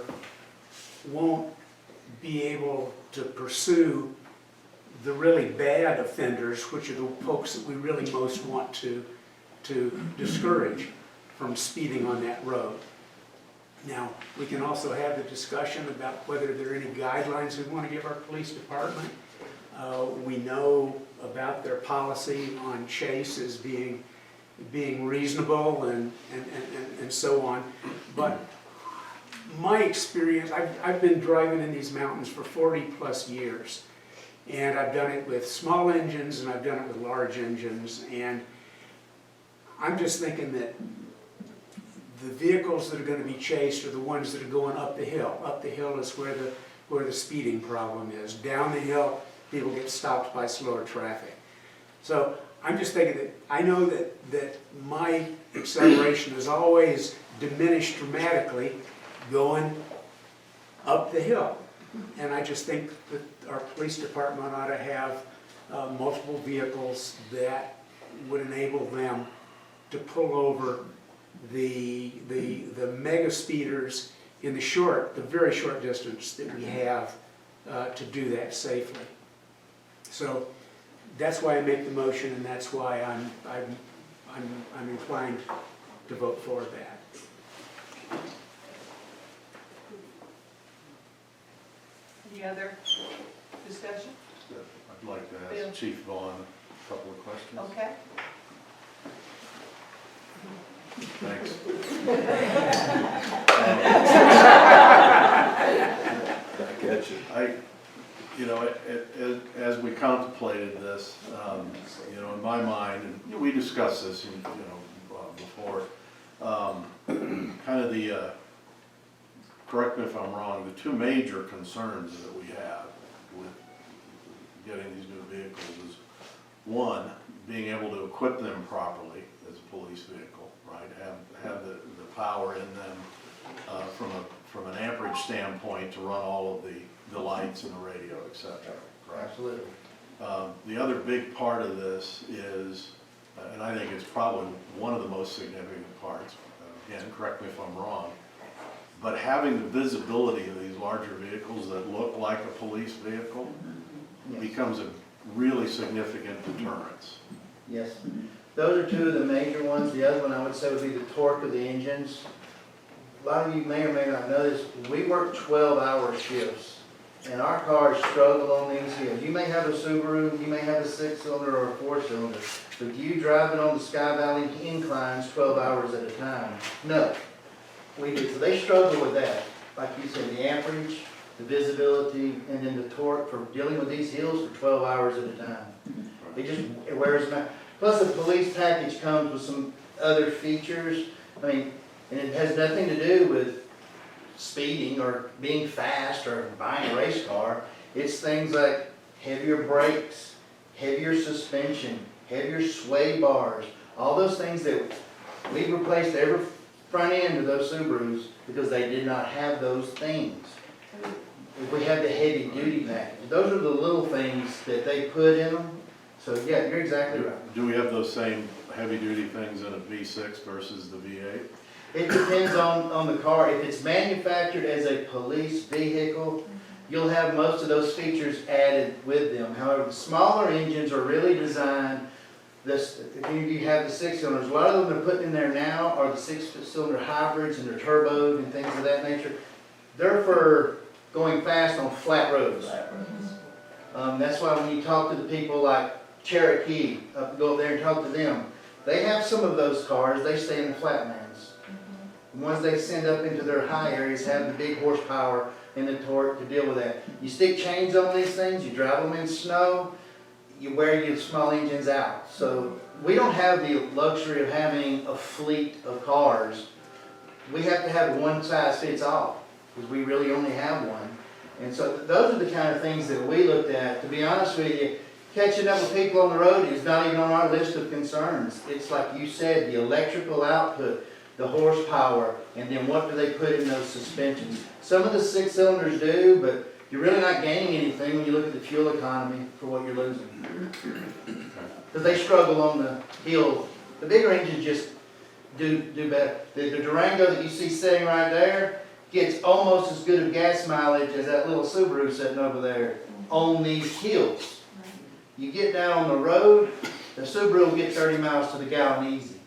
won't be able to pursue the really bad offenders, which are the folks that we really most want to discourage from speeding on that road. Now, we can also have the discussion about whether there are any guidelines we want to give our police department. We know about their policy on chase as being reasonable and so on. But my experience, I've been driving in these mountains for 40 plus years. And I've done it with small engines and I've done it with large engines. And I'm just thinking that the vehicles that are going to be chased are the ones that are going up the hill. Up the hill is where the speeding problem is. Down the hill, people get stopped by slower traffic. So I'm just thinking that I know that my acceleration is always diminished dramatically going up the hill. And I just think that our police department ought to have multiple vehicles that would enable them to pull over the mega speeders in the very short distance that we have to do that safely. So that's why I make the motion, and that's why I'm inclined to vote for that. any other discussion? I'd like to Bill. ask Chief Vaughn a couple of questions. Okay. Thanks. I get you. As we contemplated this, in my mind, and we discussed this, before, kind of correct me if I'm wrong, the two major concerns that we have with getting these new vehicles is, one, being able to equip them properly as a police vehicle, right? Have the power in them from an amperage standpoint to run all of the lights and the radio, et cetera. Correct? Absolutely. The other big part of this is, and I think it's probably one of the most significant parts, again, correct me if I'm wrong, but having the visibility of these larger vehicles that look like a police vehicle becomes a really significant deterrence. Yes. Those are two of the major ones. The other one I would say would be the torque of the engines. A lot of you may or may not know this, we work 12-hour shifts, and our cars struggle on these hills. You may have a Subaru, you may have a 6-cylinder or a 4-cylinder, but you driving on the Sky Valley inclines 12 hours at a time? No. We do. So they struggle with that. Like you said, the amperage, the visibility, and then the torque for dealing with these hills for 12 hours at a time. It wears them out. Plus, the police package comes with some other features. I mean, and it has nothing to do with speeding or being fast or buying a race car. It's things like heavier brakes, heavier suspension, heavier sway bars, all those things that we replaced every front end of those Subarus because they did not have those things. If we have the heavy duty package, those are the little things that they put in them. So yeah, you're exactly right. Do we have those same heavy-duty things in a V6 versus the V8? It depends on the car. If it's manufactured as a police vehicle, you'll have most of those features added with them. However, the smaller engines are really designed, if you have the 6-cylinders, a lot of them they're putting in there now are the 6-cylinder hybrids and they're turboed and things of that nature. They're for going fast on flat roads. That's why when you talk to the people like Cherokee, go up there and talk to them, they have some of those cars, they stay in the flatlands. The ones they send up into their high areas have the big horsepower and the torque to deal with that. You stick chains on these things, you drive them in snow, you wear your small engines out. So we don't have the luxury of having a fleet of cars. We have to have one size fits all, because we really only have one. And so those are the kind of things that we looked at. To be honest with you, catching up with people on the road is not even on our list of concerns. It's like you said, the electrical output, the horsepower, and then what do they put in those suspensions. Some of the 6-cylinders do, but you're really not gaining anything when you look at the fuel economy for what you're losing. Because they struggle on the hill. The bigger engines just do better. The Durango that you see sitting right there gets almost as good of gas mileage as that little Subaru sitting over there on these hills. You get down on the road, the Subaru will get 30 miles to the gallon easy.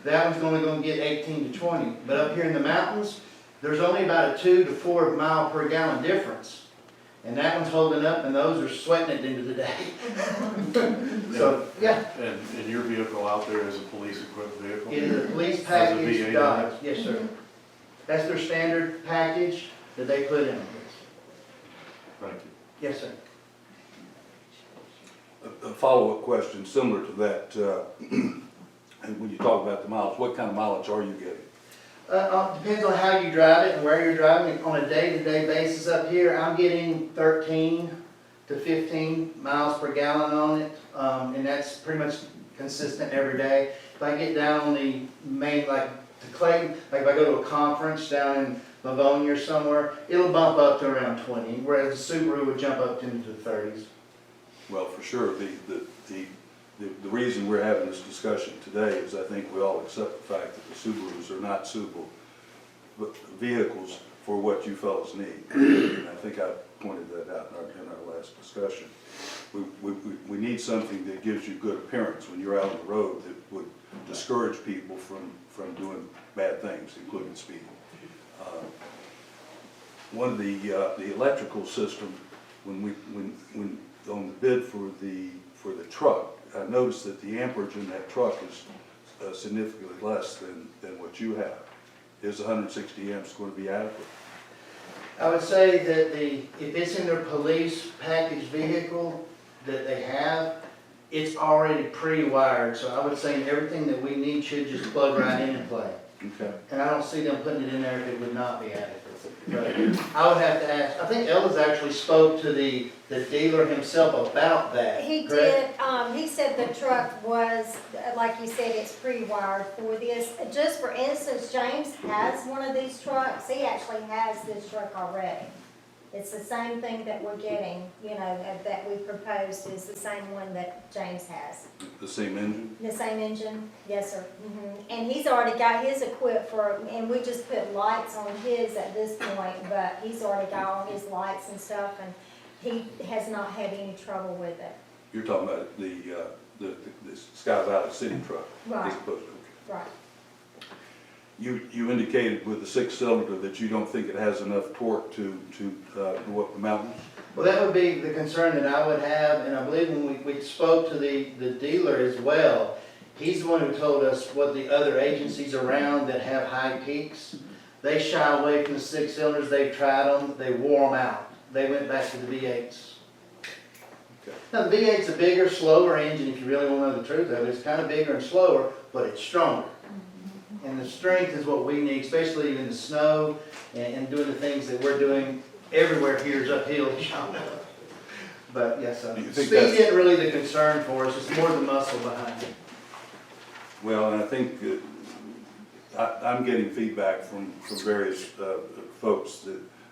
That one's only going to get 18 to 20. But up here in the mountains, there's only about a 2 to 4 mile per gallon difference. And that one's holding up, and those are sweating it into the day. So, yeah. And your vehicle out there is a police-equipped vehicle? It is a police package Dodge. Yes, sir. That's their standard package that they put in it. Thank you. Yes, sir. A follow-up question similar to that, and when you talk about the mileage, what kind of mileage are you getting? Depends on how you drive it and where you're driving. On a day-to-day basis up here, I'm getting 13 to 15 miles per gallon on it, and that's pretty much consistent every day. If I get down on the main, like to Clayton, like if I go to a conference down in Livonia or somewhere, it'll bump up to around 20, whereas the Subaru would jump up into the 30s. Well, for sure, the reason we're having this discussion today is I think we all accept the fact that the Subarus are not suitable vehicles for what you fellows need. And I think I pointed that out in our last discussion. We need something that gives you good appearance when you're out on the road that would discourage people from doing bad things, including speeding. One of the electrical system, when on the bid for the truck, I noticed that the amperage in that truck is significantly less than what you have. Is 160 amps going to be adequate? I would say that if it's in their police package vehicle that they have, it's already pre-wired. So I would say everything that we need should just plug right in and play. Okay. And I don't see them putting it in there if it would not be adequate. But I would have to ask, I think Ellis actually spoke to the dealer himself about that. He correct? did, he said the truck was, like you said, it's pre-wired for this. Just for instance, James has one of these trucks. He actually has this truck already. It's the same thing that we're getting, you know, that we proposed is the same one that James has. The same engine? The same engine? Yes, sir. And he's already got his equipped for, and we just put lights on his at this point, but he's already got all his lights and stuff, and he has not had any trouble with it. You're talking about the Sky Valley City truck? Right. As opposed to, okay. Right. You indicated with the 6-cylinder that you don't think it has enough torque to go up the mountains? Well, that would be the concern that I would have, and I believe when we spoke to the dealer as well, he's the one who told us what the other agencies around that have high peaks, they shy away from the 6-cylinders, they've tried them, they wore them out. They went back to the V8s. Okay. Now, the V8's a bigger, slower engine, if you really want to know the truth of it. It's kind of bigger and slower, but it's stronger. And the strength is what we need, especially in the snow and doing the things that we're doing everywhere here is uphill, as y'all know. But yes, Do you speed think that's- isn't really the concern for us, it's more the muscle behind it. Well, and I think I'm getting feedback from various folks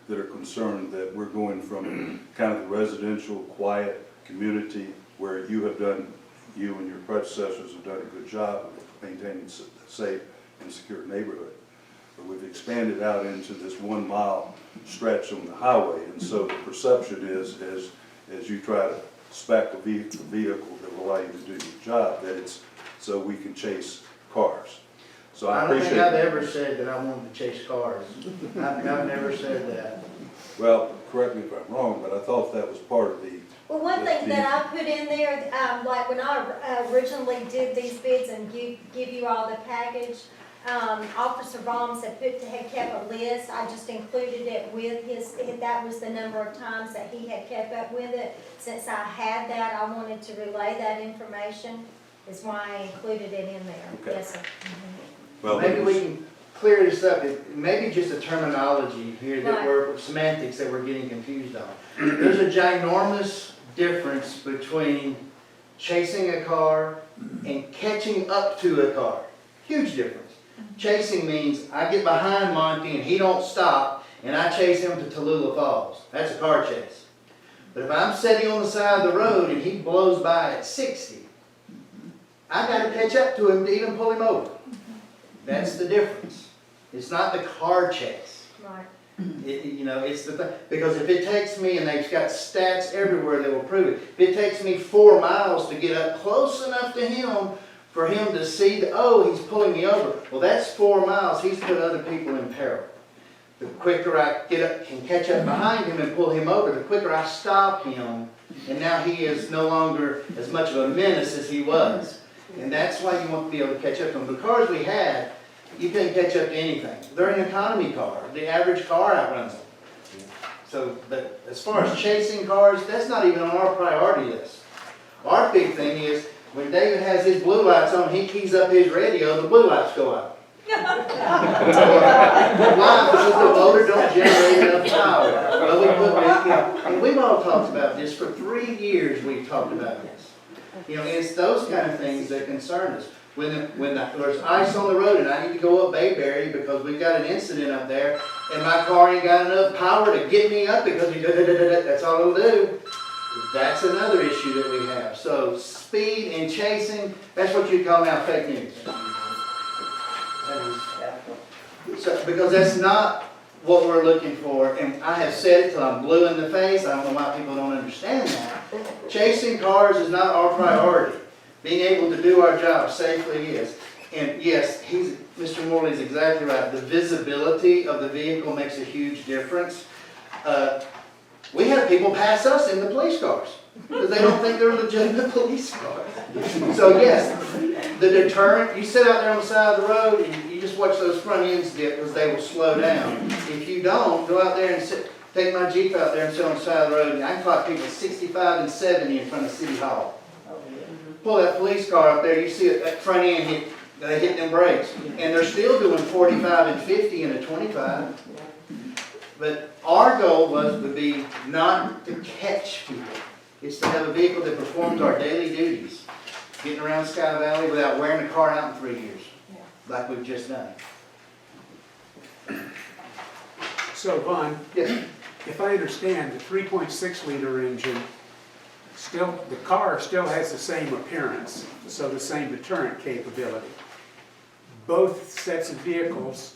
that are concerned that we're going from kind of the residential, quiet community where you and your predecessors have done a good job of maintaining a safe and secure neighborhood. But we've expanded out into this 1 mile stretch on the highway, and so the perception is, as you try to spec a vehicle that will allow you to do your job, that it's so we can chase cars. So I I don't appreciate. think I've ever said that I wanted to chase cars. I've never said that. Well, correct me if I'm wrong, but I thought that was part of the. Well, one thing that I put in there, like when I originally did these bids and give you all the package, Officer Baums had kept a list. I just included it with that was the number of times that he had kept up with it. Since I had that, I wanted to relay that information, is why I included it in there. Okay. Yes, sir. Well, Maybe we can clear this up, maybe just a terminology here that we're, semantics that we're getting confused on. There's a ginormous difference between chasing a car and catching up to a car. Huge difference. Chasing means I get behind Monty and he don't stop and I chase him to Tallulah Falls. That's a car chase. But if I'm sitting on the side of the road and he blows by at 60, I got to catch up to him to even pull him over. That's the difference. It's not the car chase. Right. It's the thing. Because if it takes me, and they've got stats everywhere that will prove it, if it takes me 4 miles to get up close enough to him for him to see that, oh, he's pulling me over, well, that's 4 miles. He's put other people in peril. The quicker I can catch up behind him and pull him over, the quicker I stop him, and now he is no longer as much of a menace as he was. And that's why you want to be able to catch up to them. The cars we had, you couldn't catch up to anything. They're an economy car. The average car outruns them. So, but as far as chasing cars, that's not even on our priority list. Our big thing is, when David has his blue lights on, he keys up his radio, the blue lights go out. Why? Because the motor don't generate enough power. Well, and we've all talked about this. For 3 years we've talked about this. It's those kind of things that concern us. When there's ice on the road and I need to go up Bayberry because we've got an incident up there and my car ain't got enough power to get me up because that's all it'll do. That's another issue that we have. So speed and chasing, that's what you call now fake news. So, because that's not what we're looking for, and I have said it till I'm blue in the face. I don't know why people don't understand that. Chasing cars is not our priority. Being able to do our job safely is. And yes, Mr. Morley's exactly right. The visibility of the vehicle makes a huge difference. We have people pass us in the police cars because they don't think they're legitimate police cars. So yes, the deterrent, you sit out there on the side of the road and you just watch those front ends dip because they will slow down. If you don't, go out there and take my Jeep out there and sit on the side of the road. And I can clock people 65 and 70 in front of City Hall. Pull that police car up there, you see that front end they hit them brakes. And they're still doing 45 and 50 in a 25. But our goal would be not to catch people. It's to have a vehicle that performs our daily duties. Getting around Sky Valley without wearing the car out in 3 years, like we've just done. So, Vaughn, Yes. if I understand, the 3.6 liter engine, still, the car still has the same appearance, so the same deterrent capability. Both sets of vehicles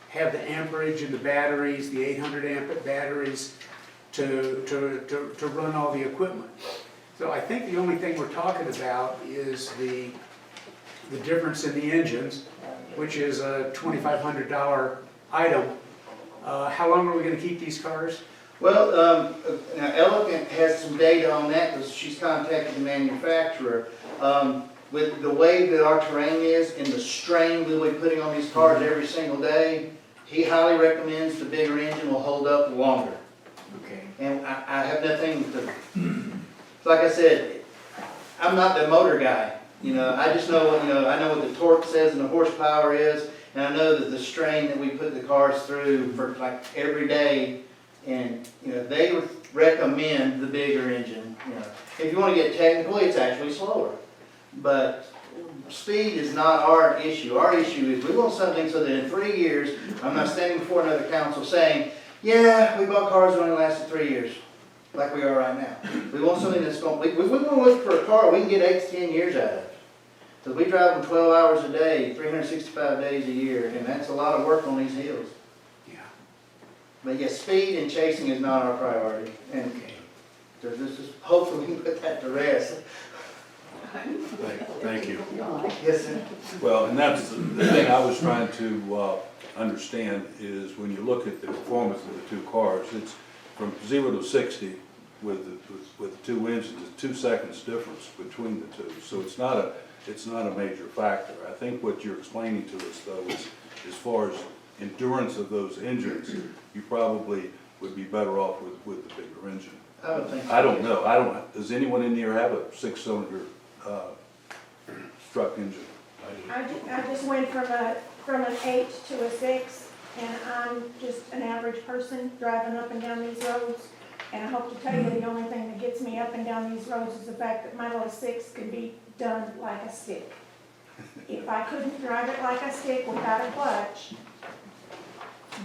have the amperage and the batteries, the 800 amp batteries to run all the equipment. So I think the only thing we're talking about is the difference in the engines, which is a $2,500 item. How long are we gonna keep these cars? Well, now Elegant has some data on that because she's contacted the manufacturer. With the way that our terrain is and the strain we'll be putting on these cars every single day, he highly recommends the bigger engine will hold up longer. Okay. And I have nothing to, like I said, I'm not the motor guy. You know, I just know what, I know what the torque says and the horsepower is, and I know that the strain that we put the cars through for like every day, and, they would recommend the bigger engine, If you want to get technical, it's actually slower. But speed is not our issue. Our issue is we want something so that in 3 years, I'm not standing before another council saying, yeah, we bought cars that only lasted 3 years, like we are right now. We want something that's going, we want to look for a car we can get 8 to 10 years out of. Because we drive them 12 hours a day, 365 days a year, and that's a lot of work on these hills. Yeah. But yes, speed and chasing is not our priority. And hopefully we can put that to rest. Thank you. Yes, sir. Well, and that's the thing I was trying to understand is when you look at the performance of the two cars, it's from 0 to 60 with the two engines, it's 2 seconds difference between the two. So it's not a major factor. I think what you're explaining to us though is as far as endurance of those engines, you probably would be better off with the bigger engine. I would think so. I don't know. Does anyone in here have a 6-cylinder truck engine? I just went from an 8 to a 6, and I'm just an average person driving up and down these roads. And I hope to tell you, the only thing that gets me up and down these roads is the fact that my little 6 can be done like a stick. If I couldn't drive it like a stick without a clutch,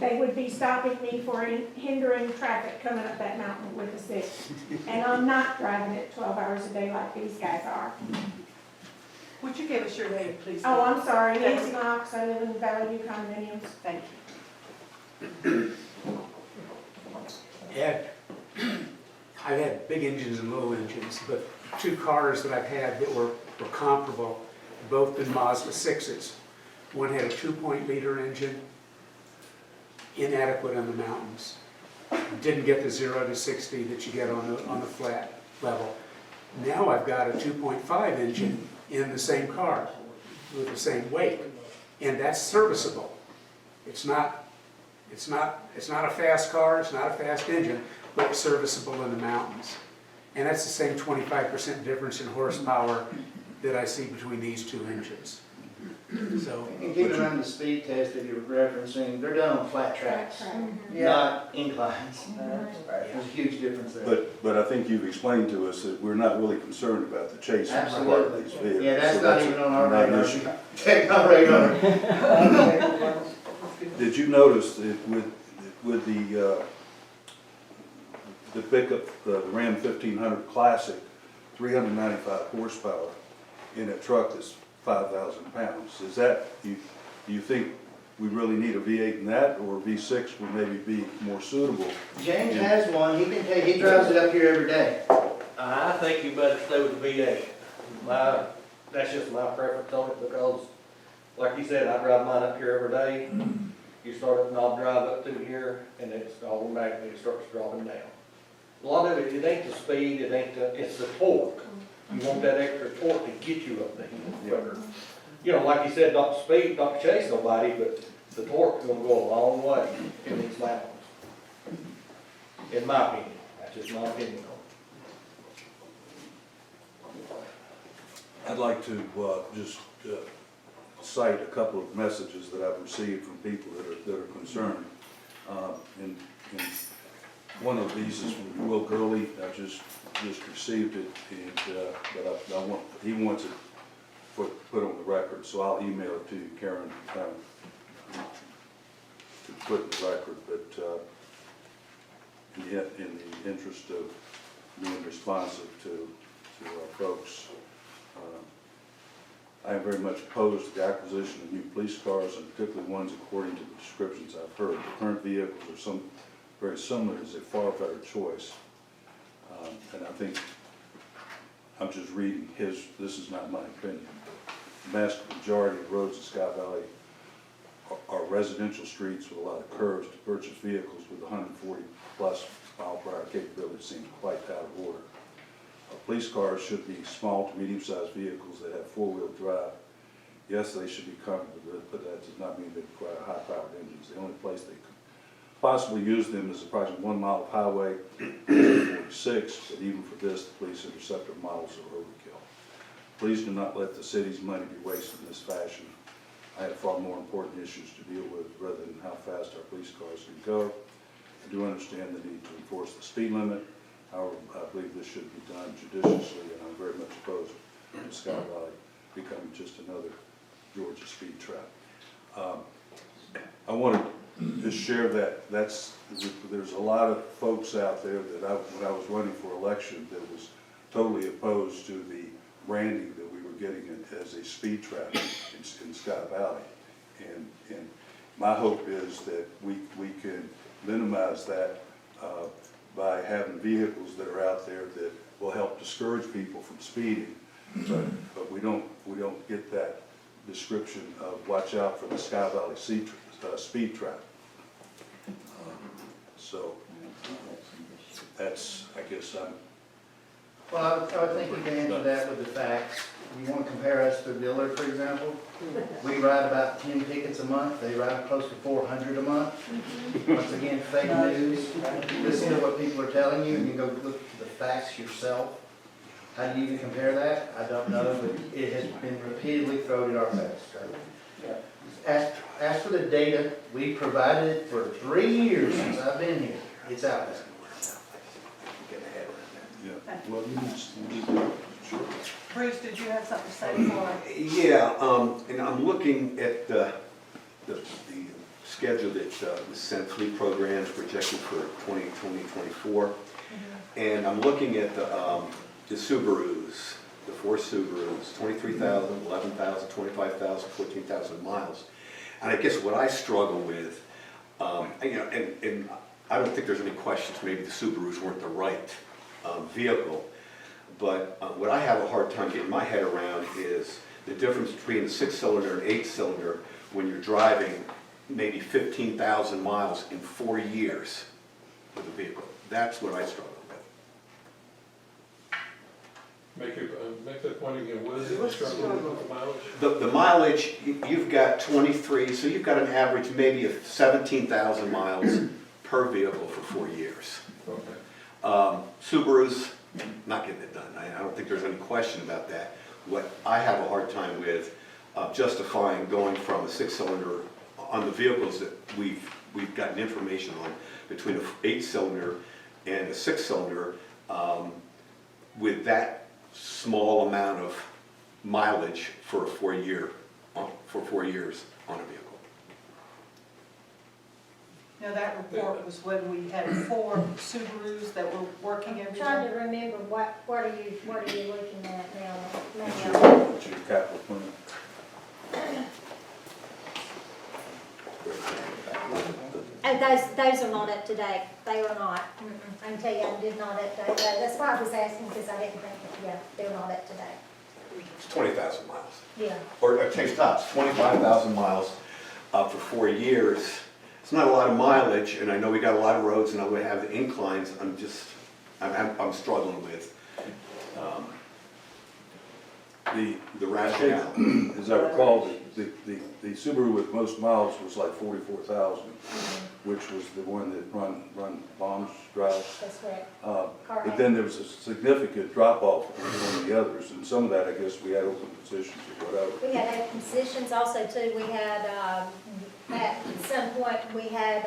they would be stopping me for hindering traffic coming up that mountain with a 6. And I'm not driving it 12 hours a day like these guys are. Would you give us your name, please? Oh, I'm sorry, Nancy Knox, I live in Valley View condominiums. Thank you. Ed, I've had big engines and little engines, but 2 cars that I've had that were comparable, both been Mazda 6s. One had a 2-liter engine, inadequate on the mountains. Didn't get the 0 to 60 that you get on the flat level. Now I've got a 2.5 engine in the same car with the same weight, and that's serviceable. It's not a fast car, it's not a fast engine, but it's serviceable in the mountains. And that's the same 25% difference in horsepower that I see between these 2 engines. So, And keep in mind the speed test that you're referencing, they're done on flat tracks, Yeah. not inclines. There's a huge difference there. But I think you've explained to us that we're not really concerned about the chasing part of Absolutely. these vehicles. Yeah, that's So not even on our not an radar. issue. Check our radar. Did you notice that with the pickup, the Ram 1500 Classic, 395 horsepower in a truck that's 5,000 pounds? Is that, do you think we really need a V8 in that, or a V6 would maybe be more suitable? James has one, he drives it up here every day. I think you better stay with the V8. That's just my preference on it because, like you said, I drive mine up here every day. You start up and I'll drive up through here and it's automatically it starts dropping down. A lot of it ain't the speed, it's the torque. You want that extra torque to get you up the hill quicker. Like you said, not the speed, not to chase nobody, but the torque's gonna go a long way in these mountains. In my opinion, that's just my opinion. I'd like to just cite a couple of messages that I've received from people that are concerned. And one of these is from Will Gurley. I just received it, and but he wants it put on the record, so I'll email it to you, Karen, to put in the record. But yet in the interest of being responsive to our folks, I am very much opposed to the acquisition of new police cars, and particularly ones according to the descriptions I've heard. The current vehicles are very similar, is a far better choice. And I think, I'm just reading this is not my opinion. The vast majority of roads in Sky Valley are residential streets with a lot of curves. To purchase vehicles with 140 plus mile per hour capability seems quite out of order. Police cars should be small to medium-sized vehicles that have four-wheel drive. Yes, they should be comfortable, but that does not mean they require high-powered engines. The only place they could possibly use them is approximately 1 mile of highway, 46, but even for this, the police interceptor models are overkill. Please do not let the city's money be wasted in this fashion. I have far more important issues to deal with rather than how fast our police cars can go. I do understand the need to enforce the speed limit. However, I believe this should be done judiciously, and I'm very much opposed to Sky Valley becoming just another Georgia speed trap. I want to just share that there's a lot of folks out there that when I was running for election that was totally opposed to the branding that we were getting as a speed trap in Sky Valley. And my hope is that we can minimize that by having vehicles that are out there that will help discourage people from speeding, but we don't get that description of watch out for the Sky Valley speed trap. So that's, I guess, Well, I would think we can answer that with the facts. You want to compare us to Dillard, for example? We ride about 10 tickets a month. They ride close to 400 a month. Once again, fake news. Listen to what people are telling you, and you go look at the facts yourself. How do you even compare that? I don't know, but it has been repeatedly thrown in our face. As for the data, we provided it for 3 years since I've been here. It's out there. yeah. Well, sure. Bruce, did you have something to say for us? Yeah, and I'm looking at the schedule that the Senate fleet program is projected for 2024. And I'm looking at the Subarus, the 4 Subarus, 23,000, 11,000, 25,000, 14,000 miles. And I guess what I struggle with, and I don't think there's any questions, maybe the Subarus weren't the right vehicle, but what I have a hard time getting my head around is the difference between a 6-cylinder and 8-cylinder when you're driving maybe 15,000 miles in 4 years with a vehicle. That's what I struggle with. Make that point again. What is it? The mileage? The mileage, you've got 23, so you've got an average maybe of 17,000 miles per vehicle for 4 years. Okay. Subarus, not getting it done. I don't think there's any question about that. What I have a hard time with justifying going from a 6-cylinder on the vehicles that we've gotten information on between an 8-cylinder and a 6-cylinder with that small amount of mileage for 4 years on a vehicle. Now, that report was when we had 4 Subarus that were working every I'm trying day. to remember, what are you looking at now? What's your capital plan? Oh, those are not up to date. They are not. I can tell you, I did not update those. That's why I was asking, because I didn't think, yeah, they're not up to date. It's 20,000 miles. Yeah. Or take tops, 25,000 miles for 4 years. It's not a lot of mileage, and I know we got a lot of roads, and I would have the inclines. I'm struggling with the rationale. As I recall, the Subaru with most miles was like 44,000, which was the one that run Bombs Drive. That's correct. But then there was a significant drop-off in one of the others, and some of that, I guess, we had open positions or whatever. We had open positions also too. We had, at some point, we had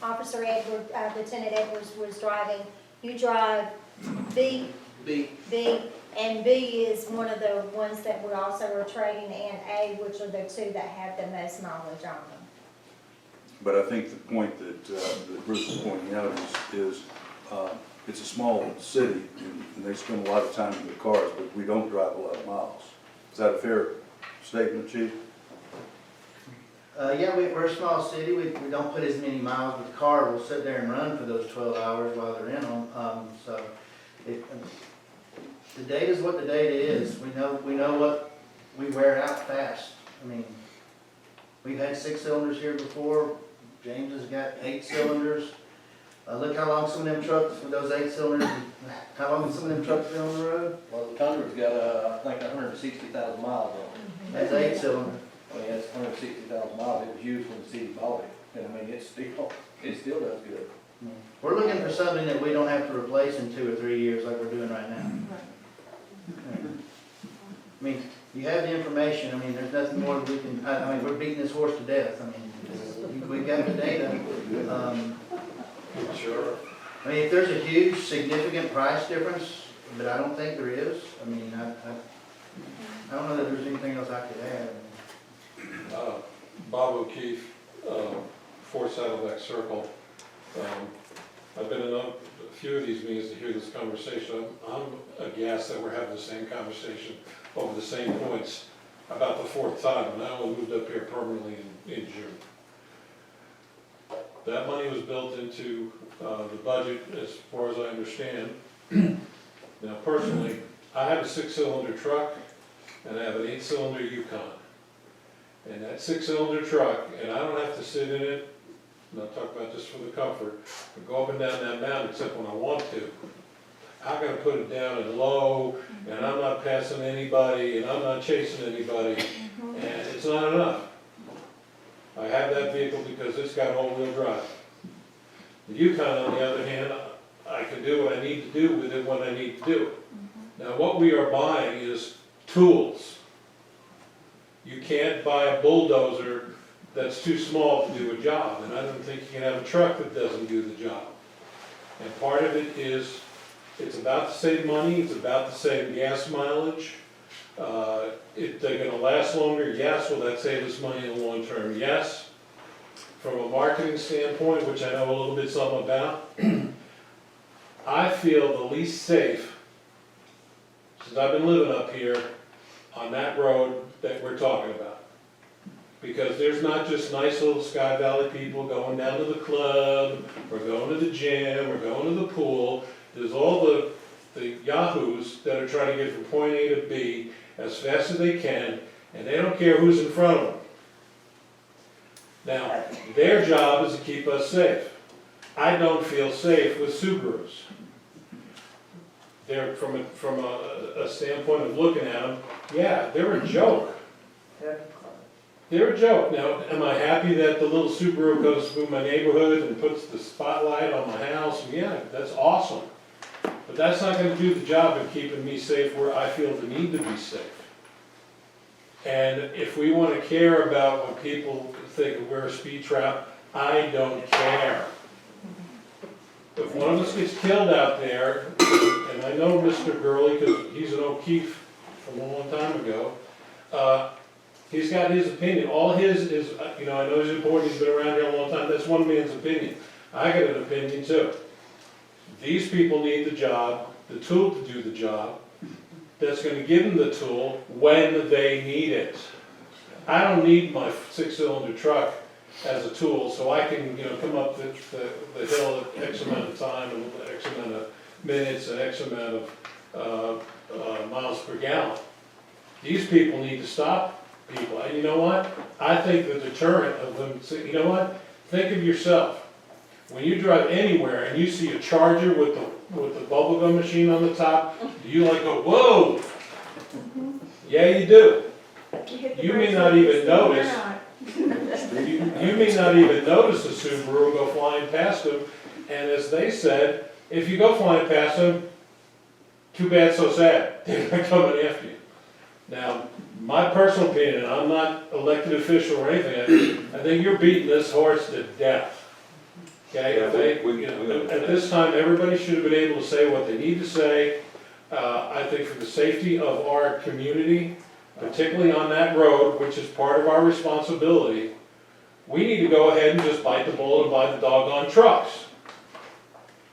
Officer Edward, Lieutenant Edwards was driving. You drive B, and B is one of the ones that we also are trading, and A, which are the 2 that have the most mileage on them. But I think the point that Bruce is pointing out is it's a small city, and they spend a lot of time in their cars, but we don't drive a lot of miles. Is that a fair statement, Chief? Yeah, we're a small city, we don't put as many miles, but the car will sit there and run for those 12 hours while they're in them. So the data's what the data is. We know what we wear out fast. I mean, we've had 6 cylinders here before. James has got 8 cylinders. Look how long some of them trucks with those 8 cylinders, how long some of them trucks been on the road? Well, the Tundra's got, I think, 160,000 miles on it. That's 8 cylinder. I mean, that's 160,000 miles. It was used when the city bought it. And I mean, it still does good. We're looking for something that we don't have to replace in 2 or 3 years like we're doing right now. I mean, you have the information, I mean, there's nothing more we can, I mean, we're beating this horse to death. I mean, we've got the data. Sure. I mean, if there's a huge, significant price difference, but I don't think there is, I mean, I don't know that there's anything else I could add. Bob O'Keefe, 4 Saddleback Circle. I've been in a few of these meetings to hear this conversation. I'm aghast that we're having the same conversation over the same points about the 4th time, and I only moved up here permanently in June. That money was built into the budget as far as I understand. Now personally, I have a 6-cylinder truck and I have an 8-cylinder Yukon. And that 6-cylinder truck, and I don't have to sit in it, and I'll talk about this for the comfort, but go up and down that mountain except when I want to. I gotta put it down in low, and I'm not passing anybody, and I'm not chasing anybody, and it's not enough. I have that vehicle because it's got all-wheel drive. The Yukon, on the other hand, I can do what I need to do with it when I need to do it. Now, what we are buying is tools. You can't buy a bulldozer that's too small to do a job, and I don't think you can have a truck that doesn't do the job. And part of it is, it's about the same money, it's about the same gas mileage. If they're gonna last longer, yes. Will that save us money in the long term? Yes. From a marketing standpoint, which I know a little bit something about, I feel the least safe, since I've been living up here, on that road that we're talking about. Because there's not just nice little Sky Valley people going down to the club, or going to the gym, or going to the pool. There's all the yahoos that are trying to get from point A to B as fast as they can, and they don't care who's in front of them. Now, their job is to keep us safe. I don't feel safe with Subarus. They're, from a standpoint of looking at them, yeah, they're a joke. They're a joke. Now, am I happy that the little Subaru goes through my neighborhood and puts the spotlight on my house? Yeah, that's awesome. But that's not going to do the job of keeping me safe where I feel the need to be safe. And if we want to care about what people think we're a speed trap, I don't care. If one of us gets killed out there, and I know Mr. Gurley because he's an O'Keefe from a long time ago, he's got his opinion. All his is, you know, I know he's important, he's been around here a long time, that's one man's opinion. I got an opinion too. These people need the job, the tool to do the job, that's going to give them the tool when they need it. I don't need my 6-cylinder truck as a tool so I can, you know, come up the hill at X amount of time and X amount of minutes and X amount of miles per gallon. These people need to stop people. And you know what? I think the deterrent of them, you know what? Think of yourself. When you drive anywhere and you see a Charger with the bubblegum machine on the top, do you like go, whoa? Yeah, you do. You may not even notice. You may not even notice the Subaru go flying past them. And as they said, if you go flying past them, too bad, so sad. They're not coming after you. Now, my personal opinion, I'm not elected official or anything, I think you're beating this horse to death. Okay, at this time, everybody should have been able to say what they need to say. I think for the safety of our community, particularly on that road, which is part of our responsibility, we need to go ahead and just bite the bullet and buy the doggone trucks.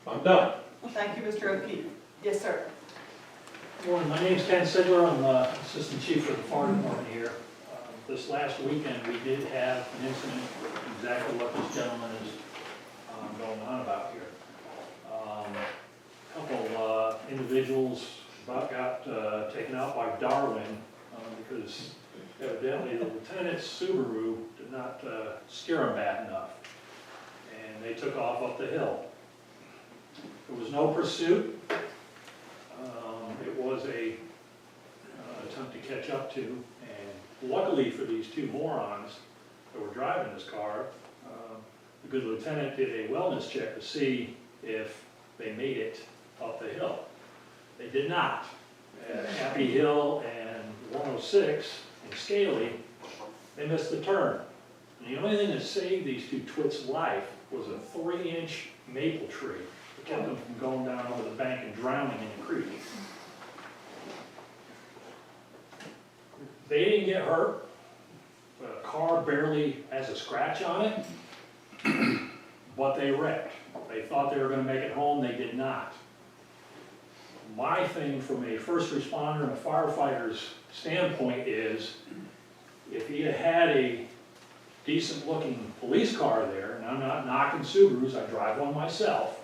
I'm done. Thank you, Mr. O'Keefe. Yes, sir. Morning, my name's Ken Sigler, I'm Assistant Chief of the Fire Department here. This last weekend, we did have an incident, exactly what this gentleman is going on about here. A couple individuals about got taken out by Darwin because evidently the lieutenant's Subaru did not steer him bad enough, and they took off up the hill. There was no pursuit. It was a attempt to catch up to, and luckily for these two morons that were driving this car, the good lieutenant did a wellness check to see if they made it up the hill. They did not. At Happy Hill and 106 in Scaly, they missed the turn. And the only thing that saved these two twits' life was a 3-inch maple tree that kept them from going down over the bank and drowning in the creek. They didn't get hurt. The car barely has a scratch on it, but they wrecked. They thought they were going to make it home, they did not. My thing from a first responder and a firefighter's standpoint is, if he had had a decent looking police car there, and I'm not knocking Subarus, I drive one myself,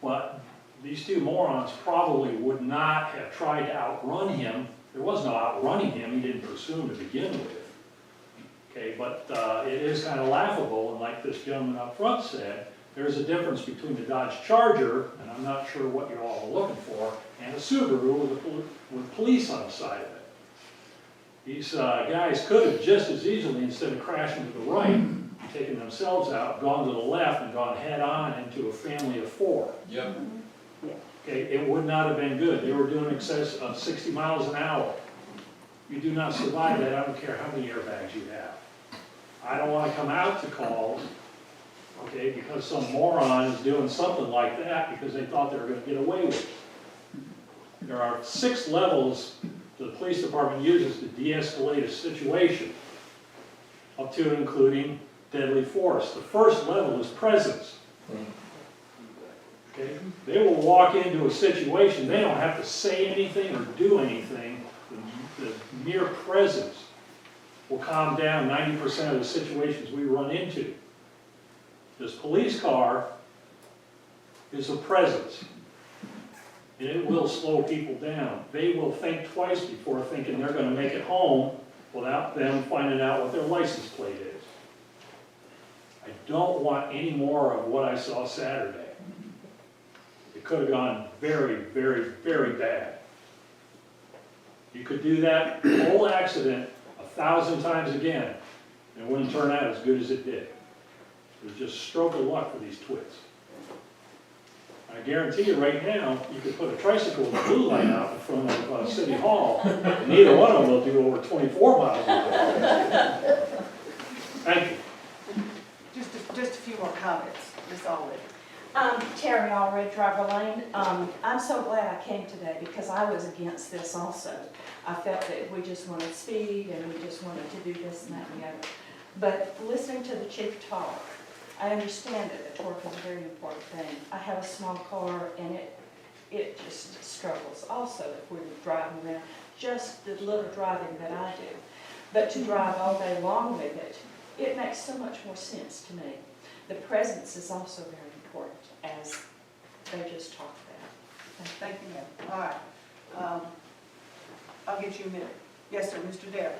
but these two morons probably would not have tried to outrun him. There was no outrunning him, he didn't pursue him to begin with. Okay, but it is kind of laughable, and like this gentleman up front said, there's a difference between the Dodge Charger, and I'm not sure what you all are looking for, and a Subaru with police on the side of it. These guys could have just as easily, instead of crashing to the right, taken themselves out, gone to the left, and gone head-on into a family of 4. Yep. Okay, it would not have been good. They were doing excess of 60 miles an hour. You do not survive that, I don't care how many airbags you have. I don't want to come out to calls, okay, because some moron is doing something like that because they thought they were going to get away with it. There are 6 levels the police department uses to de-escalate a situation, up to and including deadly force. The first level is presence. Okay? They will walk into a situation, they don't have to say anything or do anything. The mere presence will calm down 90% of the situations we run into. This police car is a presence, and it will slow people down. They will think twice before thinking they're going to make it home without them finding out what their license plate is. I don't want any more of what I saw Saturday. It could have gone very, very, very bad. You could do that whole accident 1,000 times again, and it wouldn't turn out as good as it did. It was just a stroke of luck for these twits. I guarantee you right now, you could put a tricycle with a blue light out in front of City Hall, and neither one of them will do over 24 miles an hour. Thank you. Just a few more comments, Ms. Allred. Terry Allred, Driver Lane. I'm so glad I came today because I was against this also. I felt that we just wanted speed and we just wanted to do this and that and the other. But listening to the chief talk, I understand that the torque is a very important thing. I have a small car and it just struggles also if we're driving around, just the little driving that I do. But to drive all day long with it, it makes so much more sense to me. The presence is also very important, as they just talked about. Thank you, ma'am. All right. I'll get you a minute. Yes, sir, Mr. Dare.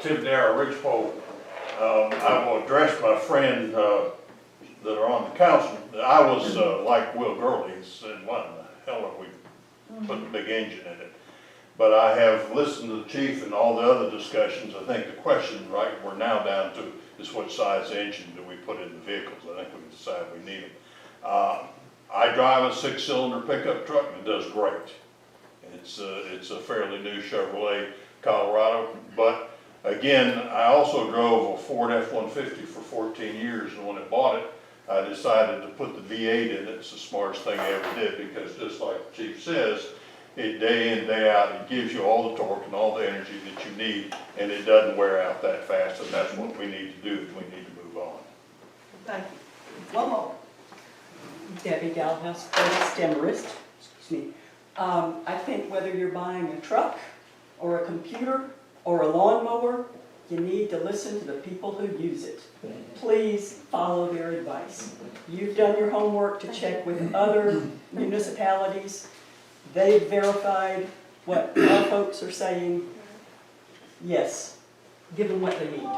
Tim Dare, Ridgepole. I will address my friend that are on the council. I was like Will Gurley, he said, "What in the hell have we put a big engine in it?" But I have listened to the chief and all the other discussions. I think the question we're now down to is what size engine do we put in the vehicles. I think we can decide we need them. I drive a 6-cylinder pickup truck and it does great. It's a fairly new Chevrolet Colorado, but again, I also drove a Ford F-150 for 14 years, and when I bought it, I decided to put the V8 in it. It's the smartest thing I ever did, because just like the chief says, it day in, day out, it gives you all the torque and all the energy that you need, and it doesn't wear out that fast, and that's what we need to do if we need to move on. Thank you. One more. Debbie Galhouse, first Demarest, excuse me. I think whether you're buying a truck or a computer or a lawnmower, you need to listen to the people who use it. Please follow their advice. You've done your homework to check with other municipalities. They've verified what our folks are saying. Yes, give them what they need.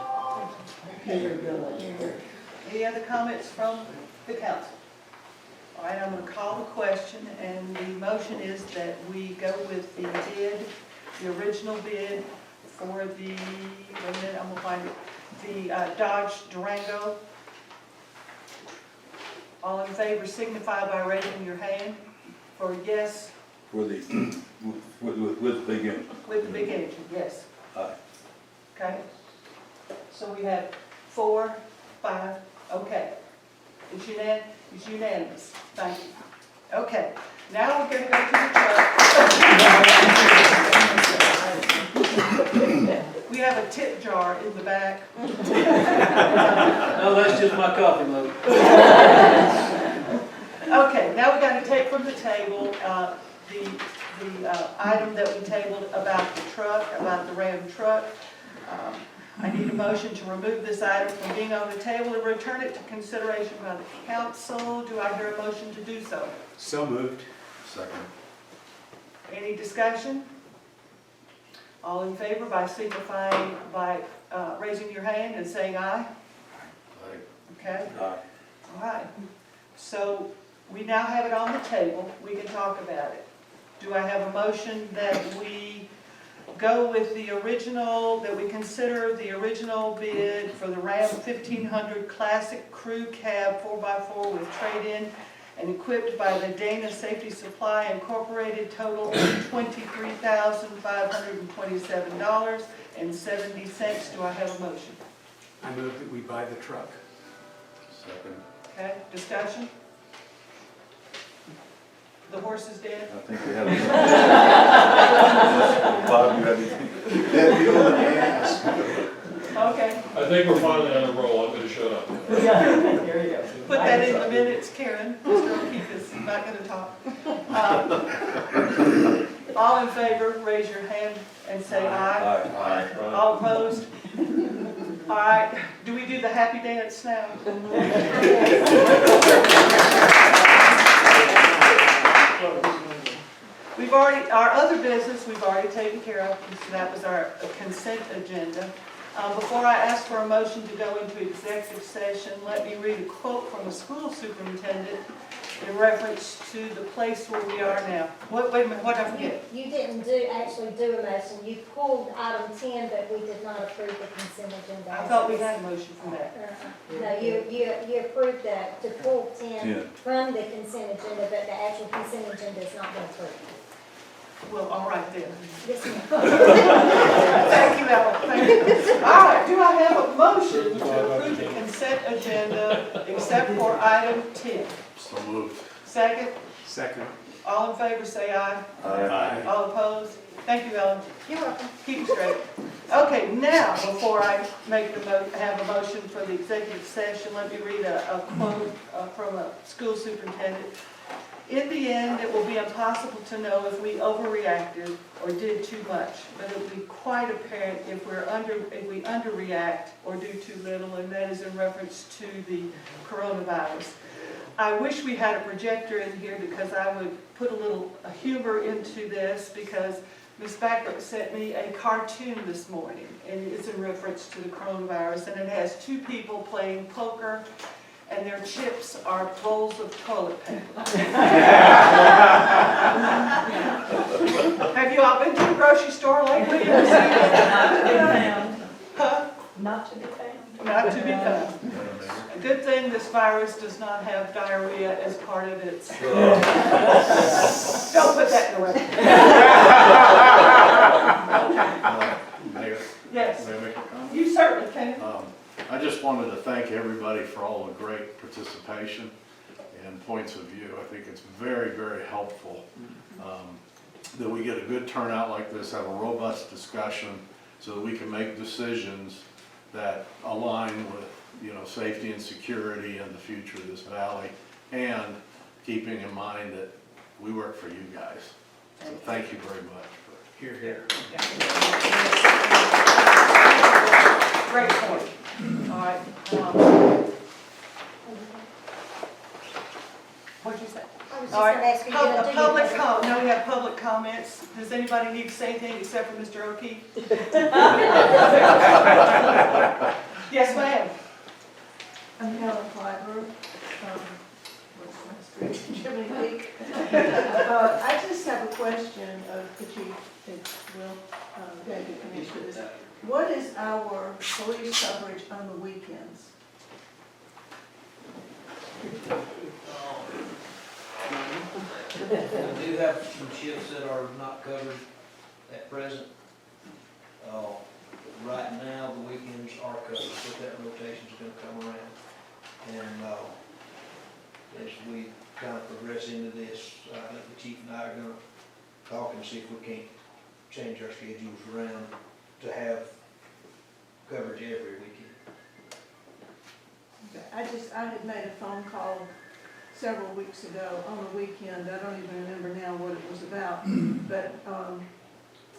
Any other comments from the council? All right, I'm going to call the question, and the motion is that we go with the bid, the original bid for the, wait a minute, I'm going to find it, the Dodge Durango. All in favor signify by raising your hand for yes. For the, with the big engine. With the big engine, yes. Aye. Okay? So we have 4, 5, okay. It's unanimous. Thank you. Okay, now we're going to go to the truck. We have a tip jar in the back. No, that's just my coffee mug. Okay, now we got to take from the table the item that we tabled about the truck, about the Ram truck. I need a motion to remove this item from being on the table and return it to consideration by the council. Do I hear a motion to do so? So moved. Second. Any discussion? All in favor by signifying by raising your hand and saying aye? Aye. Okay? Aye. All right. So we now have it on the table. We can talk about it. Do I have a motion that we go with the original, that we consider the original bid for the Ram 1500 Classic Crew Cab 4x4 with trade-in and equipped by the Dana Safety Supply Incorporated, total $23,527.70. Do I have a motion? I move that we buy the truck. Second. Okay, discussion? The horse is dead? I think we have. Bob, you have anything? Okay. I think we're finally on a roll, I'm gonna shut up. There you go. Put that in the minutes, Karen. Mr. O'Keefe is not gonna talk. All in favor, raise your hand and say aye. Aye. All opposed? All right, do we do the happy dance now? We've already, our other business, we've already taken care of, so that was our consent agenda. Before I ask for a motion to go into executive session, let me read a quote from the school superintendent in reference to the place where we are now. Wait a minute, what did I forget? You didn't actually do a motion. You pulled item 10, but we did not approve the consent agenda. I thought we had a motion from that. No, you approved to pull 10 10. from the consent agenda, but the actual consent agenda has not been approved. Well, all right then. Yes, ma'am. Thank you, Ellen, thank you. All right, do I have a motion to approve the consent agenda except for item 10? So moved. Second? Second. All in favor, say aye. Aye. All opposed? Thank you, Ellen. You're welcome. Keep it straight. Okay, now, before I have a motion for the executive session, let me read a quote from a school superintendent. In the end, it will be impossible to know if we overreacted or did too much, but it will be quite apparent if we underreact or do too little, and that is in reference to the coronavirus. I wish we had a projector in here because I would put a little humor into this, because Ms. Backup sent me a cartoon this morning, and it's in reference to the coronavirus, and it has two people playing poker, and their chips are rolls of toilet paper. Have you all been to the grocery store lately? Huh? Not to be found. Not to be found. A good thing this virus does not have diarrhea as part of its. Don't put that in the record. Mayor? Yes. May I make a comment? You certainly can. I just wanted to thank everybody for all the great participation and points of view. I think it's very, very helpful that we get a good turnout like this, have a robust discussion, so that we can make decisions that align with, safety and security and the future of this valley, and keeping in mind that we work for you guys. So thank you very much for. Here, here. Great point. All right. What'd you say? I was just All right, gonna ask you, Pub- do you public have a- com, now we have public comments. Does anybody need to say anything except for Mr. O'Keefe? Yes, ma'am. I'm Helen Clyber, what's my street, Jimmy Peak. I just have a question of the chief, if Will, going to come into this. What is our police coverage on the weekends? We do have some shifts that are not covered at present. Right now, the weekends are covered, but that rotation's gonna come around. And, as we kind of progress into this, I think the chief and I are gonna talk and see if we can't change our schedules around to have coverage every weekend. I had made a phone call several weeks ago on the weekend, I don't even remember now what it was about, but,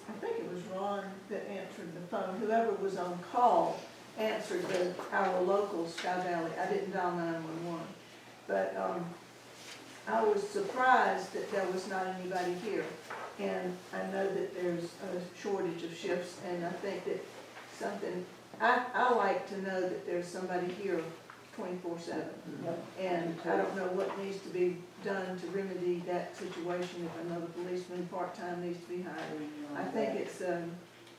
I think it was Ron that answered the phone, whoever was on call answered our local Sky Valley, I didn't dial 911, but, I was surprised that there was not anybody here, and I know that there's a shortage of shifts, and I think that something, I like to know that there's somebody here 24/7. And I don't know what needs to be done to remedy that situation, if another policeman part-time needs to be hired. I think it's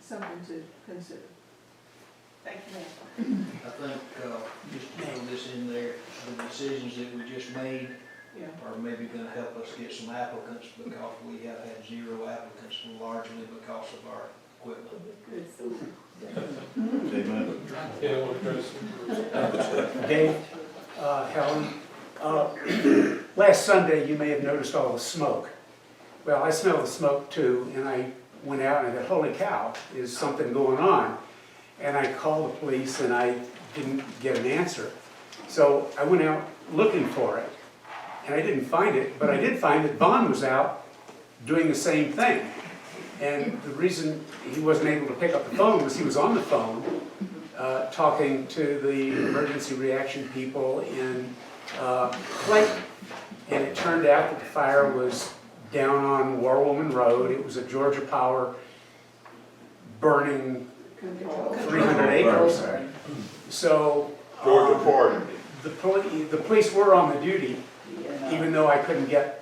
something to consider. Thank you, ma'am. I think, just to throw this in there, the decisions that we just made Yeah. are maybe gonna help us get some applicants, because we have had 0 applicants, largely because of our equipment. Amen. Yeah, we'll address Dave, Helen, last Sunday, you may have noticed all the smoke. Well, I smell the smoke too, and I went out and I thought, holy cow, is something going on? And I called the police and I didn't get an answer. So I went out looking for it, and I didn't find it, but I did find that Vaughn was out doing the same thing. And the reason he wasn't able to pick up the phone was he was on the phone talking to the emergency reaction people in Clayton. And it turned out that the fire was down on Warwoman Road. It was a Georgia Power burning 300 acres. So the police were on the duty, even though I couldn't get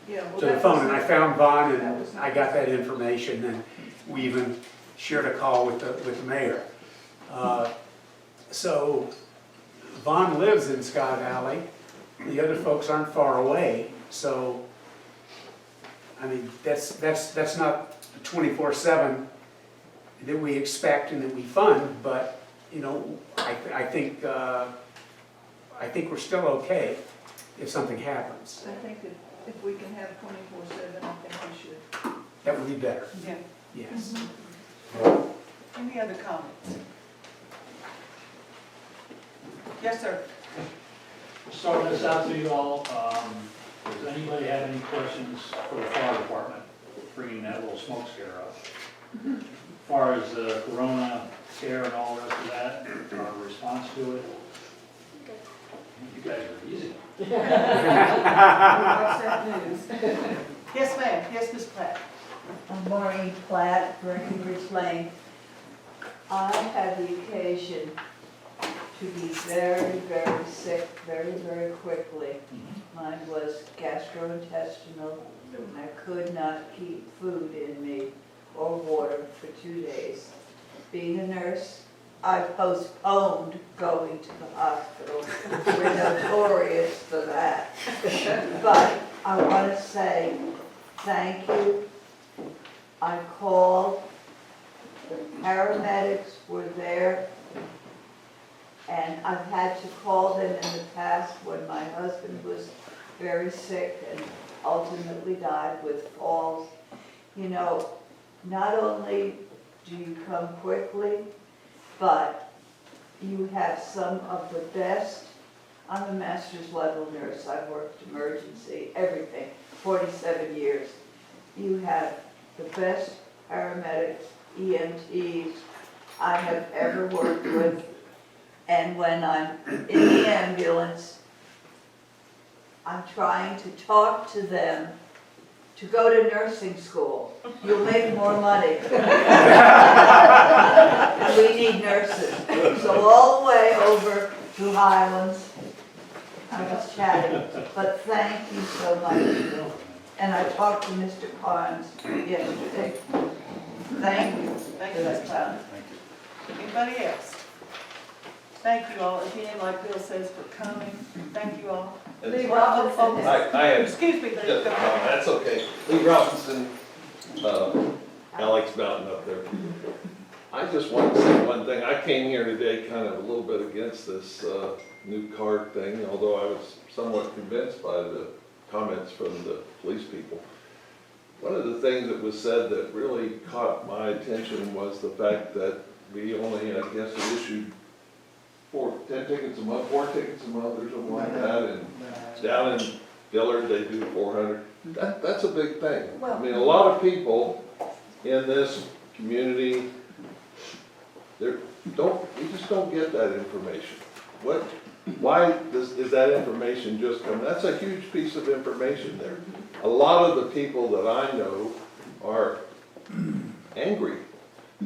to the phone, and I found Vaughn, and I got that information, and we even shared a call with the mayor. So Vaughn lives in Sky Valley. The other folks aren't far away, so I mean that's not 24/7 that we expect and that we fund, but you know I think we're still okay if something happens. I think that if we can have 24/7, I think we should. That would be better. Yeah. Yes. Any other comments? Yes, sir. Starting this out to you all, does anybody have any questions for the fire department, bringing that little smoke scare up? As far as the corona scare and all the rest of that, our response to it? You guys are easy. Yes, ma'am. Yes, Ms. Platt. I'm Maureen Platt, Breckenridge Lane. I had the occasion to be very, very sick very, very quickly. Mine was gastrointestinal, and I could not keep food in me or water for 2 days. Being a nurse, I postponed going to the hospital. We're notorious for that. But I want to say thank you. I called, the paramedics were there, and I've had to call them in the past when my husband was very sick and ultimately died with falls. You know, not only do you come quickly, but you have some of the best I'm a master's level nurse. I've worked emergency, everything, 47 years. You have the best paramedics, EMTs I have ever worked with. And when I'm in the ambulance, I'm trying to talk to them to go to nursing school. You'll make more money. And we need nurses. So all the way over to Highlands, I was chatting, but thank you so much. And I talked to Mr. Carnes yesterday. Thank you for that time. Anybody else? Thank you all again, like Bill says, for coming. Thank you all. Lee Robinson. I have Excuse me, Lee. just a comment, that's okay. Lee Robinson, Alex Mountain up there. I just want to say one thing. I came here today kind of a little bit against this new card thing, although I was somewhat convinced by the comments from the police people. One of the things that was said that really caught my attention was the fact that we only, I guess, issued 10 tickets a month, 4 tickets a month or something like that, and down in Dillard, they do 400. That's a big thing. I mean, a lot of people in this community, you just don't get that information. Why is that information just coming? That's a huge piece of information there. A lot of the people that I know are angry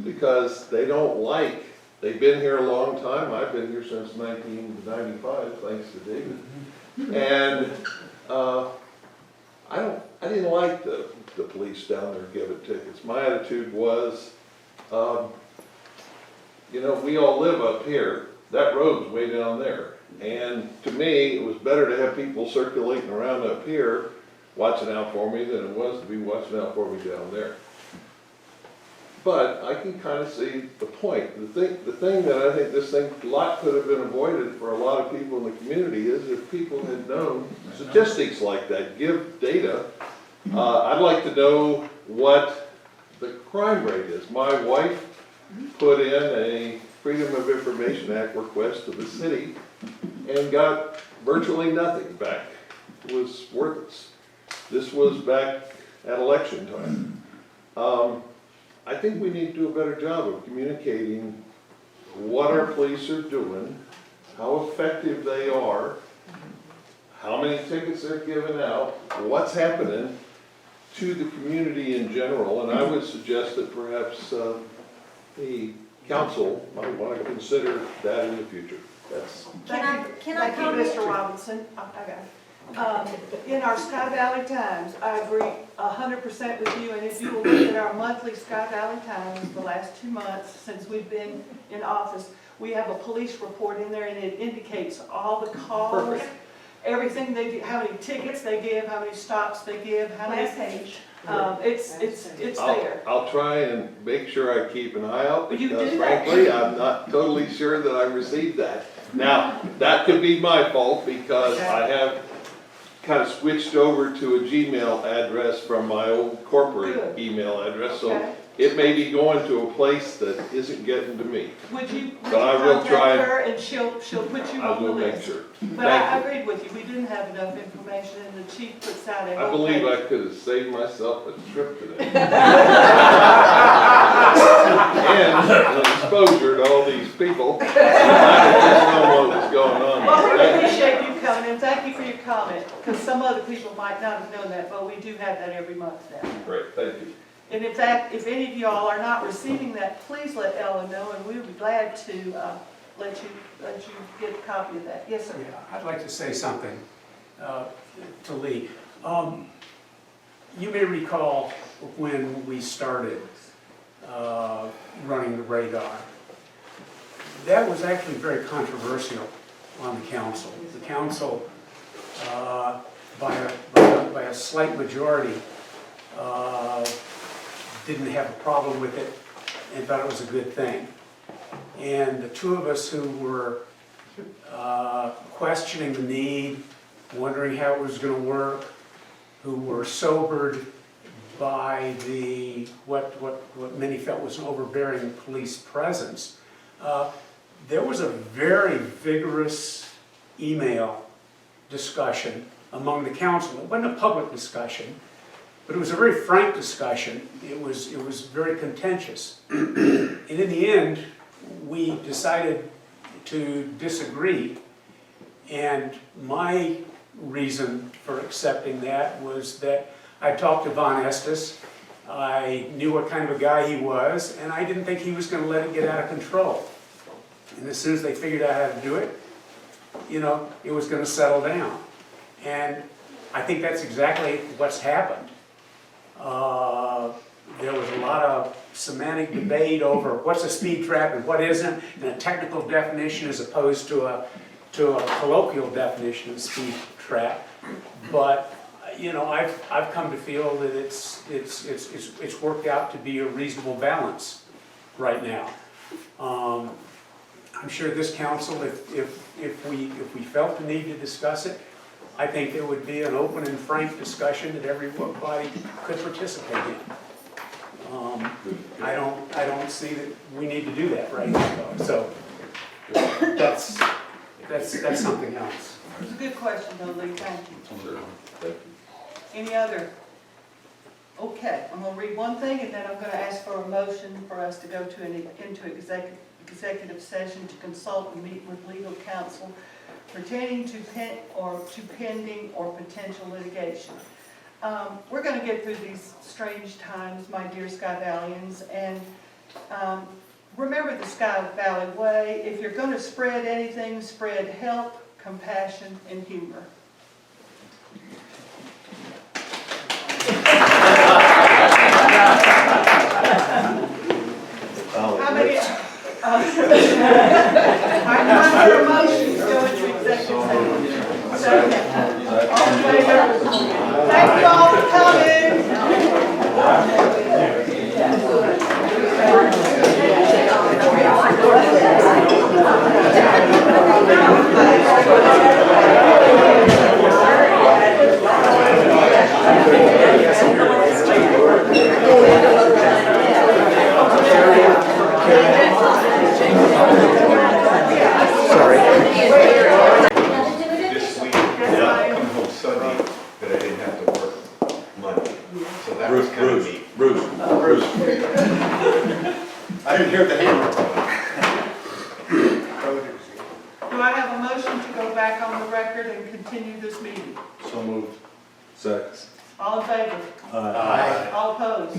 because they don't like. They've been here a long time. I've been here since 1995, thanks to David. And I didn't like the police down there giving tickets. My attitude was, you know, we all live up here. That road's way down there. And to me, it was better to have people circulating around up here watching out for me than it was to be watching out for me down there. But I can kind of see the point. The thing that I think a lot could have been avoided for a lot of people in the community is if people had known statistics like that, give data. I'd like to know what the crime rate is. My wife put in a Freedom of Information Act request to the city and got virtually nothing back. It was worthless. This was back at election time. I think we need to do a better job of communicating what our police are doing, how effective they are, how many tickets they're giving out, what's happening to the community in general. And I would suggest that perhaps the council might want to consider that in the future. Can I comment? Mr. Robinson. I got it. In our Sky Valley Times, I agree 100% with you, and if you will look at our monthly Sky Valley Times, the last 2 months since we've been in office, we have a police report in there, and it indicates all the calls, everything they do, how many tickets they give, how many stops they give, how many. It's there. I'll try and make sure I keep an eye out, You because do that. frankly, I'm not totally sure that I received that. Now, that could be my fault because I have kind of switched over to a Gmail address from my old corporate email address, so it may be going to a place that isn't getting to me. Would you But I will try contact her and she'll put you I on the will make list? sure. But I agreed with you, we didn't have enough information, and the chief puts out a I whole believe page. I could have saved myself a trip today. And the exposure to all these people. I didn't know what was going on. Well, we appreciate you coming, and thank you for your comment, because some other people might not have known that, but we do have that every month now. Great, thank you. And in fact, if any of y'all are not receiving that, please let Ellen know, and we'll be glad to let you get a copy of that. Yes, sir. Yeah, I'd like to say something to Lee. You may recall when we started running the radar. That was actually very controversial on the council. The council, by a slight majority, didn't have a problem with it and thought it was a good thing. And the two of us who were questioning the need, wondering how it was going to work, who were sobered by what many felt was an overbearing police presence, there was a very vigorous email discussion among the council. It wasn't a public discussion, but it was a very frank discussion. It was very contentious. And in the end, we decided to disagree. And my reason for accepting that was that I talked to Von Estes. I knew what kind of a guy he was, and I didn't think he was going to let it get out of control. And as soon as they figured out how to do it, you know, it was going to settle down. And I think that's exactly what's happened. There was a lot of semantic debate over what's a speed trap and what isn't, and a technical definition as opposed to a colloquial definition of speed trap. But you know, I've come to feel that it's worked out to be a reasonable balance right now. I'm sure this council, if we felt the need to discuss it, I think there would be an open and frank discussion that everybody could participate in. I don't see that we need to do that right now, though. So that's something else. It was a good question, though, Lee, thank you. Any other? Okay, I'm gonna read one thing, and then I'm gonna ask for a motion for us to go into executive session to consult and meet with legal counsel pertaining to pending or potential litigation. We're gonna get through these strange times, my dear Sky Valleyans, and remember the Sky Valley way. If you're gonna spread anything, spread help, compassion, and humor. How many? I heard a motion to go into executive session. Second. All in favor? Thank you all for This week, I'm coming home Sunday, but I didn't have to work Monday. So that was kind of neat. Bruce. I didn't hear the hammer. Do I have a motion to go back on the record and continue this meeting? So moved. Second. All in favor? Aye. All opposed?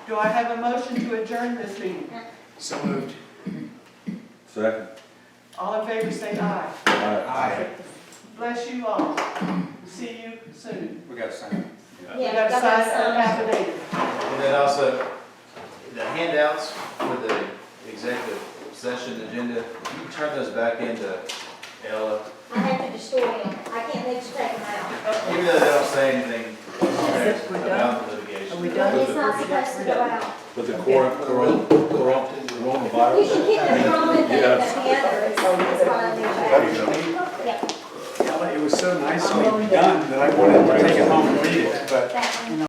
Do I have a motion to adjourn this meeting? So moved. Second. All in favor, say aye. Aye. Bless you all. See you soon. We got to sign. We got to sign an affidavit. And then also, the handouts for the executive session agenda, you can turn those back into Ella, I have to destroy them. I can't let you take them out. even though they don't say anything about the litigation. It's not supposed to go out. But the coronavirus. You should keep the comment Yeah. that together is what I do. Yep. It was so nicely done that I wanted to take it home and read it, but That one.